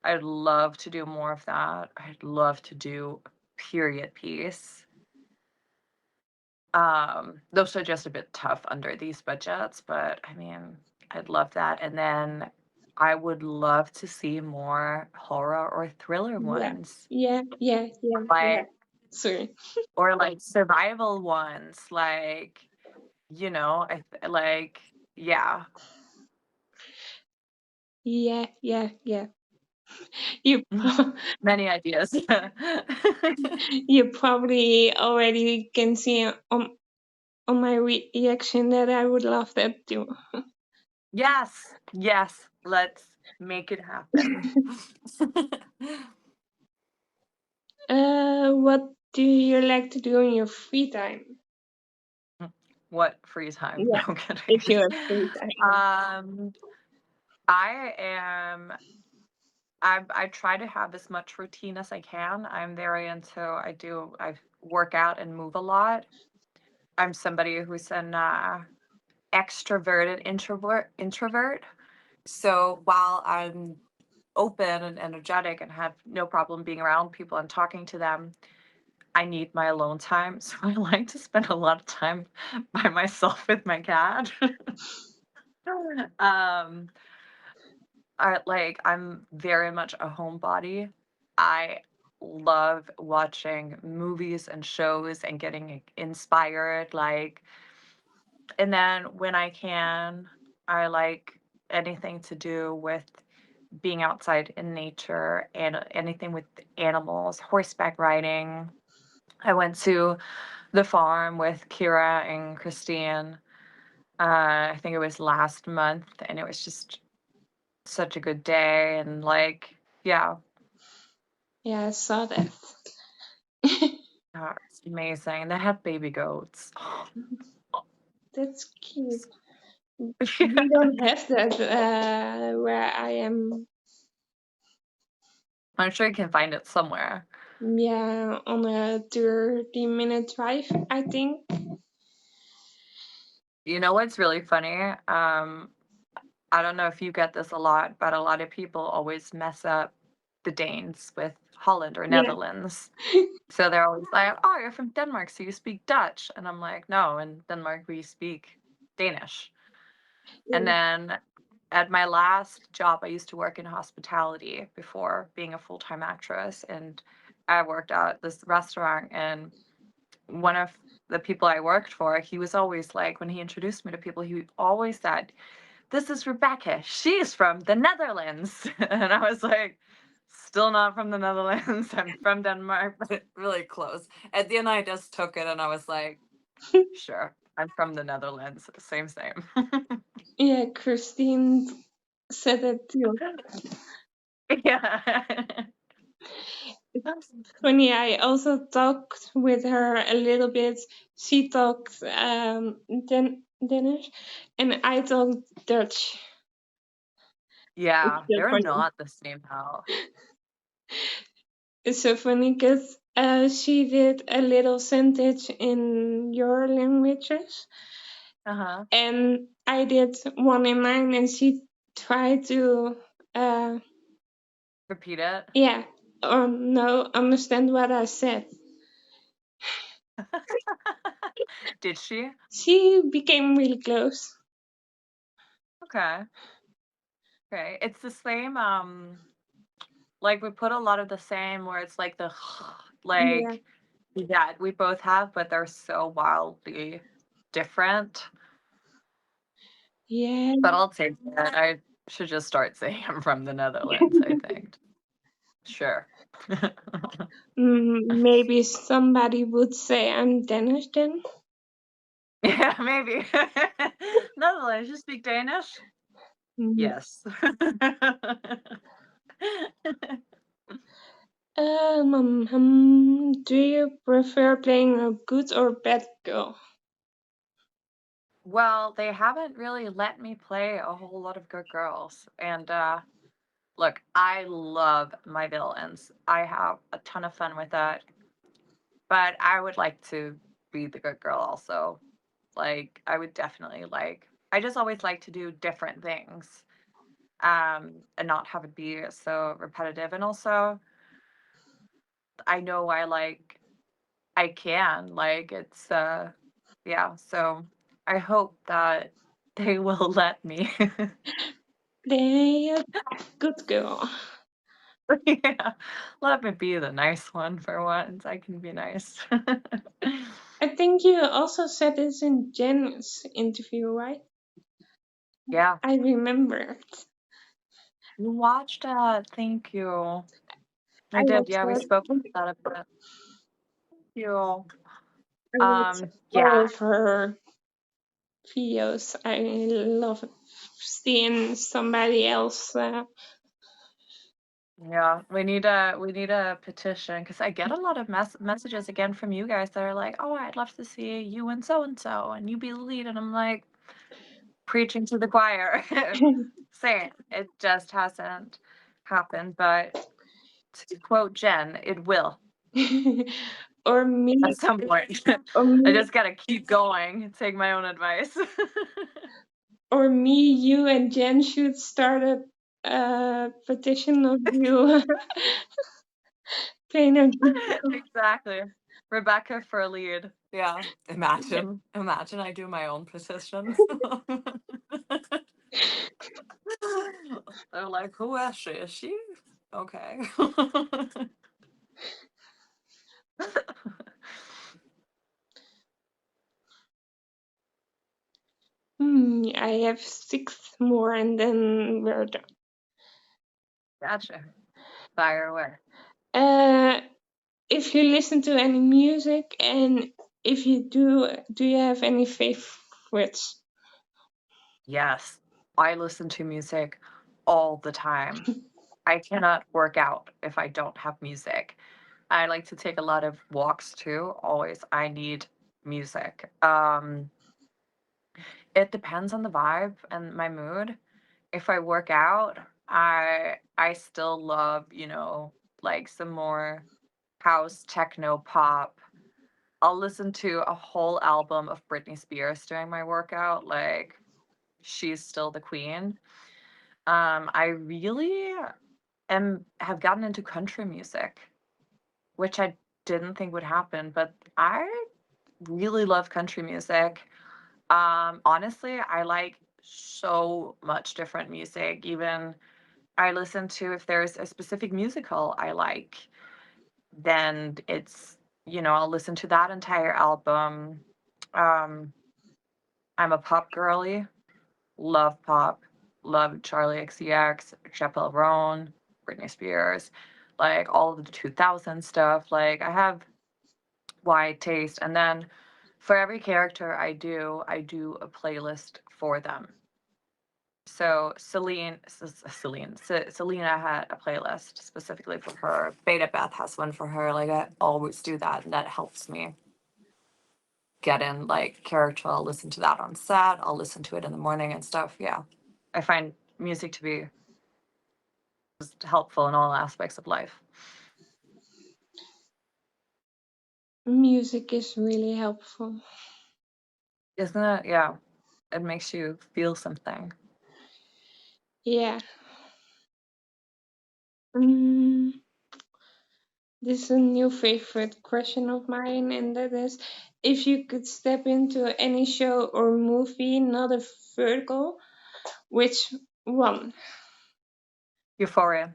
I'd love to do more of that. I'd love to do a period piece. Those are just a bit tough under these budgets, but I mean, I'd love that. And then I would love to see more horror or thriller yeah, ones, yeah, yeah, yeah, yeah. like Sorry. or like survival ones, like like yeah, Yeah, yeah, yeah. You pro- many ideas. you probably already can see on my reaction that I would love that too. Yes, yes, let's make it happen. What do you like to do in your free time? What free time? No Yeah, I'm kidding. if you have free time. Um, I am. I try to have as much routine as I can. I'm very into. I work out and move a lot. I'm somebody who's an extroverted introvert. So while I'm open and energetic and have no problem being around people and talking to them, I need my alone time, so I like to spend a lot of time by myself with my cat. um, I'm very much a homebody. I love watching movies and shows and getting inspired, and then when I can, I like anything to do with being outside in nature and anything with animals, horseback riding. I went to the farm with Kira and Christine. I think it was last month, and it was just such a good day. And yeah, Yeah, I saw that. it's amazing. They had baby goats. That's cute. Yeah. We don't have that where I am. I'm sure you can find it somewhere. Yeah, on a 30-minute drive, I think. You know what's really funny? I don't know if you get this a lot, but a lot of people always mess up the Danes with Holland or Yeah. Netherlands. So they're always like, "Oh, you're from Denmark, so you speak Dutch." And I'm like, "No, in Denmark we speak Danish." And Yeah. then at my last job, I used to work in hospitality before being a full-time actress, and I worked at this restaurant, and one of the people I worked for, he was always like, when he introduced me to people, he always said, "This is Rebecca. She's from the Netherlands." And I was like, "Still not from the Netherlands. I'm from Denmark," but really close. At the end, I just took it and I was like, "Sure, I'm from the Netherlands. Same, same." Yeah, Christine said it too. Yeah. Funny, I also talked with her a little bit. She talked Danish, and I talked Dutch. It's Yeah, so they're funny. not the same how. It's so funny because she did a little sentence in your languages, Uh-huh. and I did one in mine, and she tried to, uh, Repeat it. yeah, no, understand what I said. Did she? She became really close. Okay. Okay. It's the same, like we put a lot of the same where it's like the Yeah, like yeah, we both have, but they're so wildly different. yeah. But I'll take it. I should just start saying I'm from the Netherlands, I think. Sure. Maybe somebody would say I'm Danish then. Yeah, maybe. Netherlands, you speak Danish? Mm. Yes. Do you prefer playing a good or bad girl? Well, they haven't really let me play a whole lot of good girls. And look, I love my villains. I have a ton of fun with that. But I would like to be the good girl also. Like, I would definitely I just always like to do different things, and not have it be so repetitive. And also, I know I can, yeah. So I hope that they will let me. Play a good girl. Yeah, let me be the nice one for once. I can be nice. I think you also said this in Jen's interview, right? Yeah, I remember. you watched that. Thank you. I I did. watched Yeah, we that. spoke about that a bit. Thank you. I watched all Yeah, of her videos. I love seeing somebody else. yeah. We need a petition because I get a lot of messages again from you guys that are like, "Oh, I'd love to see you and so, and you be the lead," and I'm like preaching to the choir, saying it just hasn't happened. But to quote Jen, it will or me, at some point. or I me, just gotta keep going, take my own advice. or me. You and Jen should start a petition of you playing a good girl. Exactly. Rebecca for a lead. Yeah. Imagine I do my own petition. They're like, who is she? Is she? Okay. I have 6 more and then we're done. Gotcha. Fire away. If you listen to any music, and if you do you have any favorites? Yes. I listen to music all the time. I cannot work out if I don't have music. I like to take a lot of walks too. Always, I need music. It depends on the vibe and my mood. If I work out, I still love, like some more house, techno, pop. I'll listen to a whole album of Britney Spears during my workout. Like, she's still the queen. I really have gotten into country music, which I didn't think would happen, but I really love country music. Honestly, I like so much different music. Even I listen to, if there's a specific musical I like, then I'll listen to that entire album. Um, I'm a pop girly, love pop, love Charlie XCX, Chappelle Roan, Britney Spears, like all of the 2000 stuff. Like I have wide taste, and then for every character I do a playlist for them. So Selena had a playlist specifically for her. Beta Beth has one for her. Like I always do that, and that helps me get in like character. I'll listen to that on set. I'll listen to it in the morning and stuff. Yeah, I find music to be just helpful in all aspects of life. Music is really helpful. Isn't it? Yeah, it makes you feel something. Yeah. Mm, this is a new favorite question of mine, and that is, if you could step into any show or movie, not a vertical, which one? Euphoria.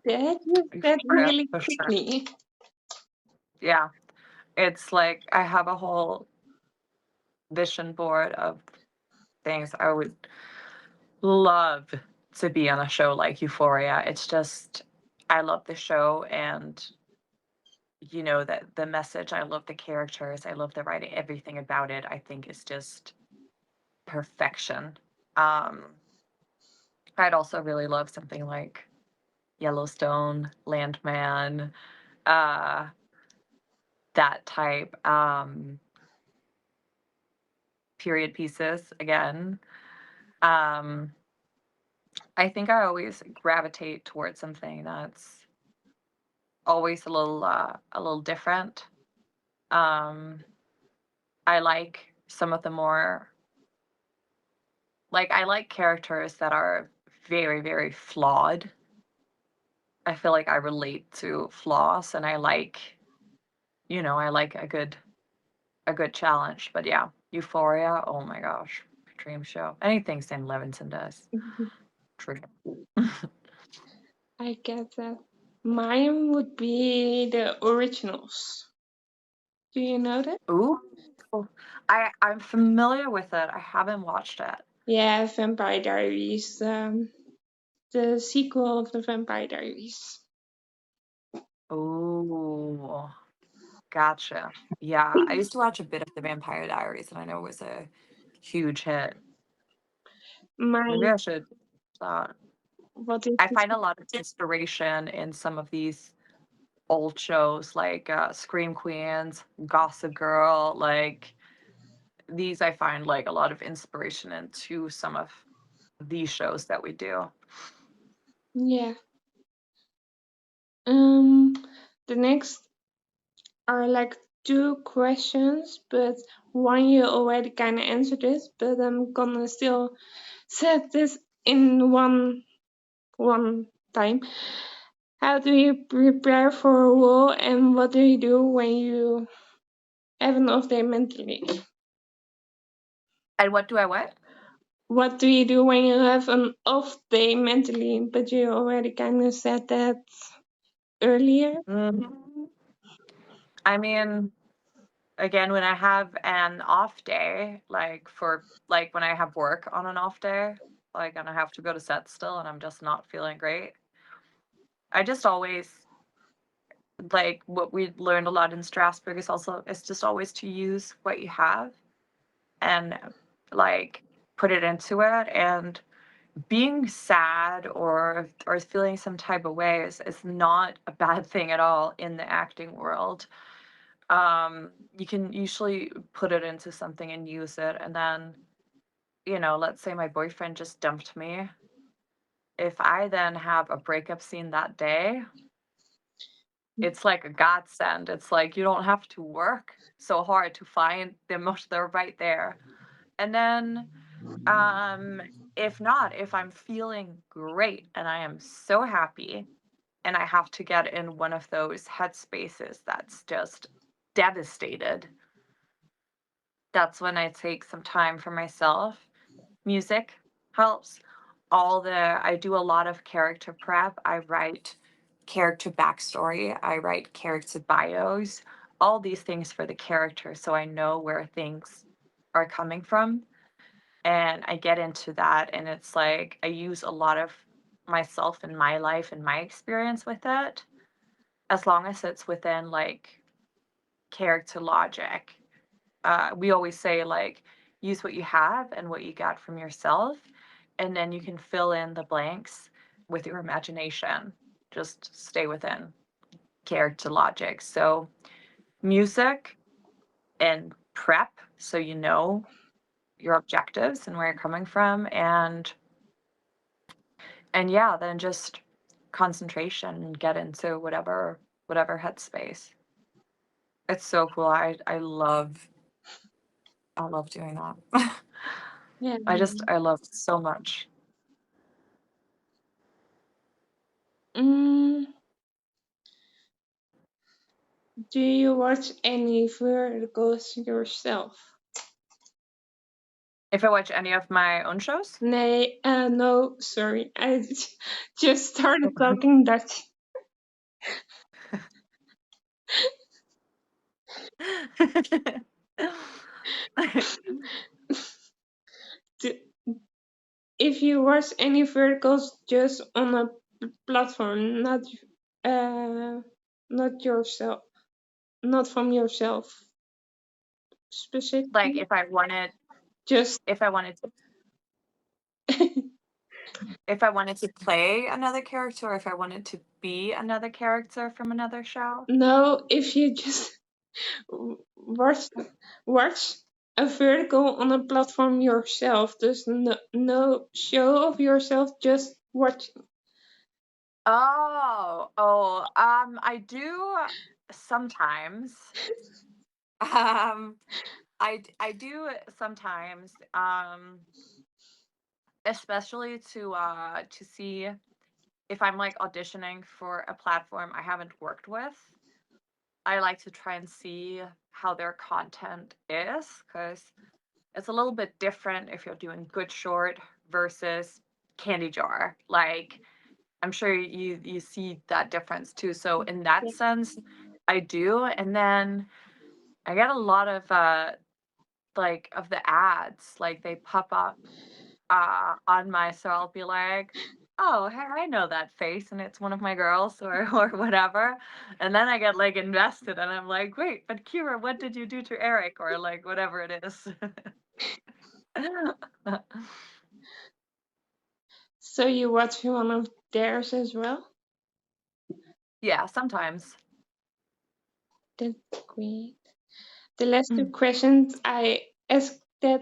That you said Euphoria really for sure. quickly. Yeah, it's like I have a whole vision board of things I would love to be on a show like Euphoria. It's just, I love the show, and that the message, I love the characters, I love the writing, everything about it, I think is just perfection. Um, I'd also really love something like Yellowstone, Landman, uh, that type, period pieces again. Um, I think I always gravitate towards something that's always a little different. Um, I like some of the more, like, I like characters that are very, very flawed. I feel like I relate to flaws, and I like a good challenge. But yeah, Euphoria, oh my gosh, dream show. Anything Sam Levinson does. True. I get that. Mine would be the originals. Do you know that? Ooh. I'm familiar with it. I haven't watched it. Yeah, Vampire Diaries. The sequel of the Vampire Diaries. Ooh. Gotcha. Yeah, I used to watch a bit of The Vampire Diaries, and I know it was a huge hit. My Maybe I should. Uh, what is I this? find a lot of inspiration in some of these old shows, like Scream Queens, Gossip Girl. Like these, I find like a lot of inspiration into some of these shows that we do. Yeah. Um, the next are like 2 questions, but one you already kind of answered this, but I'm gonna still set this in one time. How do you prepare for a role, and what do you do when you have an off day mentally? And what do I what? What do you do when you have an off day mentally? But you already kind of said that earlier. Mhm. I mean, again, when I have an off day, like when I have work on an off day, like and I have to go to set still and I'm just not feeling great, I just always like what we learned a lot in Strasbourg is also it's just always to use what you have and like put it into it and being sad or feeling some type of way is not a bad thing at all in the acting world. You can usually put it into something and use it, and then, let's say my boyfriend just dumped me. If I then have a breakup scene that day, it's like a godsend. It's like you don't have to work so hard to find the emotion. They're right there. And then, um, if not, if I'm feeling great and I am so happy and I have to get in one of those headspaces that's just devastated, that's when I take some time for myself. Music helps. I do a lot of character prep. I write character backstory, I write character bios, all these things for the character so I know where things are coming from. And I get into that, and it's like I use a lot of myself in my life and my experience with it, as long as it's within like character logic. We always say like use what you have and what you got from yourself, and then you can fill in the blanks with your imagination. Just stay within character logic. So music and prep, so you know your objectives and where you're coming from, and yeah, then just concentration and get into whatever headspace. It's so cool. I love doing that. Yeah. I love it so much. Mm, do you watch any verticals yourself? If I watch any of my own shows? Nee, no, sorry. I just started talking Dutch. Do- If you watch any verticals just on a platform, uh, not yourself, not from yourself Like specifically, just if I wanted to if I wanted to play another character or if I wanted to be another character from another show? no. If you just watch watch a vertical on a platform yourself, there's no show of yourself, just watch. I do sometimes. Um, I do sometimes, especially to see if I'm like auditioning for a platform I haven't worked with. I like to try and see how their content is because it's a little bit different if you're doing good short versus candy jar. Like I'm sure you see that difference too. So in that sense, I do. And then I get a lot of like of the ads, like they pop up on my, so I'll be like, oh, hey, I know that face, and it's one of my girls or or whatever. And then I get like invested, and I'm like, wait, but Kira, what did you do to Eric, or like whatever it is. So you watch one of theirs as well? Yeah, sometimes. That's great. The last two Mm. questions I ask that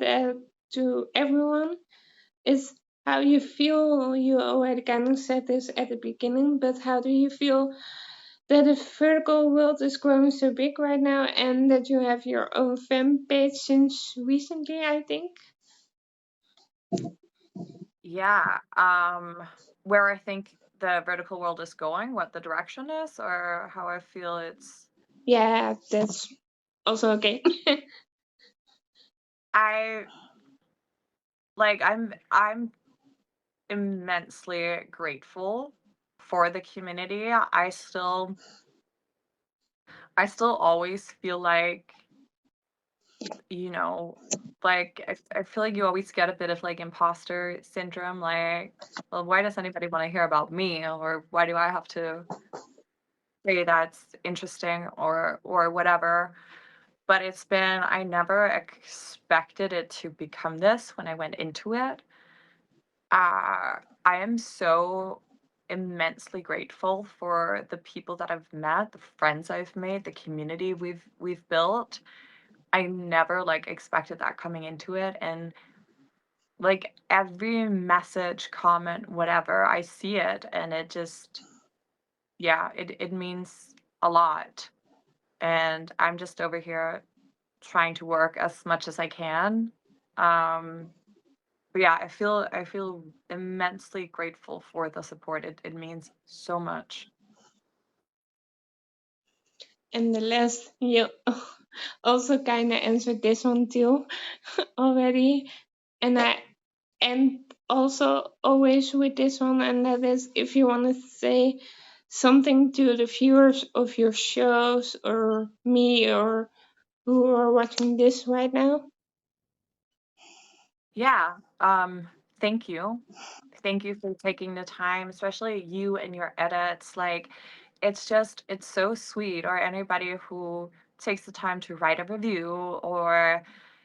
to everyone is how you feel. You already kind of said this at the beginning, but how do you feel that the vertical world is growing so big right now and that you have your own fan page since recently, I think? Yeah. Where I think the vertical world is going, what the direction is, or how I feel it's. Yeah, that's also okay. I like I'm immensely grateful for the community. I still always feel like, you know, like I feel like you always get a bit of like imposter syndrome, like, well, why does anybody want to hear about me? Or why do I have to say that's interesting or whatever? But I never expected it to become this when I went into it. I am so immensely grateful for the people that I've met, the friends I've made, the community we've built. I never like expected that coming into it, and like every message, comment, whatever, I see it and it just, yeah, it means a lot. And I'm just over here trying to work as much as I can. Um but yeah, I feel immensely grateful for the support. It means so much. And the last, you also kind of answered this one too already. And I end also always with this one, and that is if you want to say something to the viewers of your shows or me or who are watching this right now. Yeah. Thank you. Thank you for taking the time, especially you and your edits. Like, it's so sweet. Or anybody who takes the time to write a review or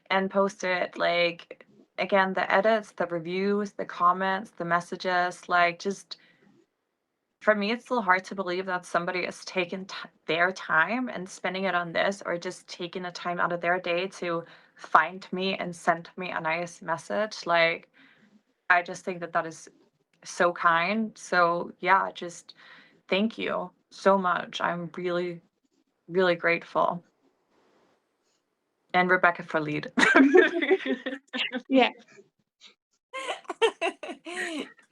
and post it. Like, again, the edits, the reviews, the comments, the messages, like, just for me, it's a little hard to believe that somebody has taken their time and spending it on this, or just taking the time out of their day to find me and send me a nice message. Like, I just think that that is so kind. So, yeah, just thank you so much. I'm really, really grateful. And Rebecca for lead. Yeah.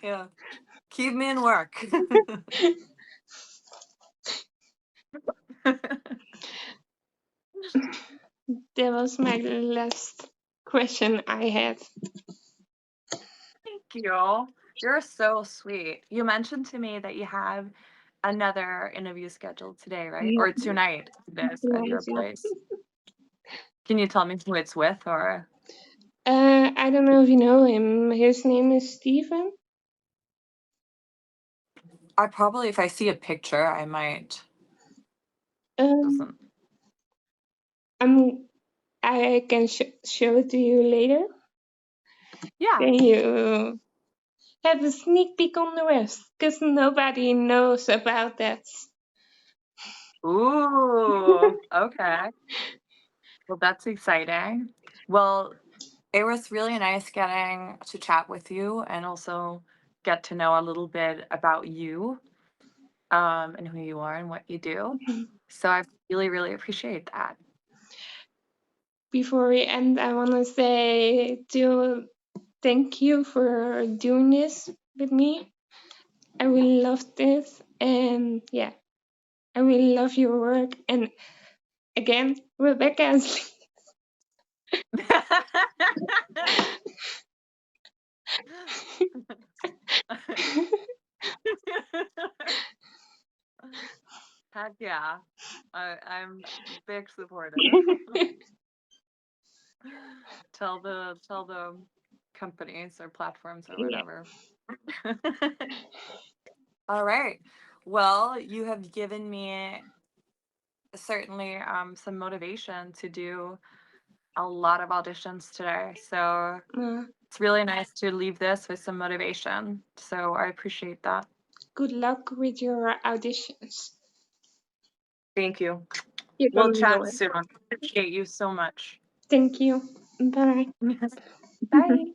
Yeah. Keep me in work. That was my last question I had. Thank you. You're so sweet. You mentioned to me that you have another interview scheduled today, right? Or Yeah, tonight, it is at your right, yeah. place. Can you tell me who it's with, or I don't know if you know him. His name is Steven. I probably, if I see a picture, I might. Um, Doesn't. I'm. I can show it to you later. Yeah. Then you have a sneak peek on the rest, because nobody knows about that. Ooh. Okay. Well, that's exciting. Well, it was really nice getting to chat with you and also get to know a little bit about you, and who you are and what you do. So I really, really appreciate that. Before we end, I want to say to thank you for doing this with me. I really love this, and yeah, I really love your work. And again, Rebecca. Heck yeah. I'm a big supporter. Tell the companies or platforms or Yeah. whatever. All right. Well, you have given me certainly some motivation to do a lot of auditions today. So Uh, it's really nice to leave this with some motivation. So I appreciate that. Good luck with your auditions. Thank you. You're We'll gonna know chat it. soon. Appreciate you so much. Thank you. Bye. Bye.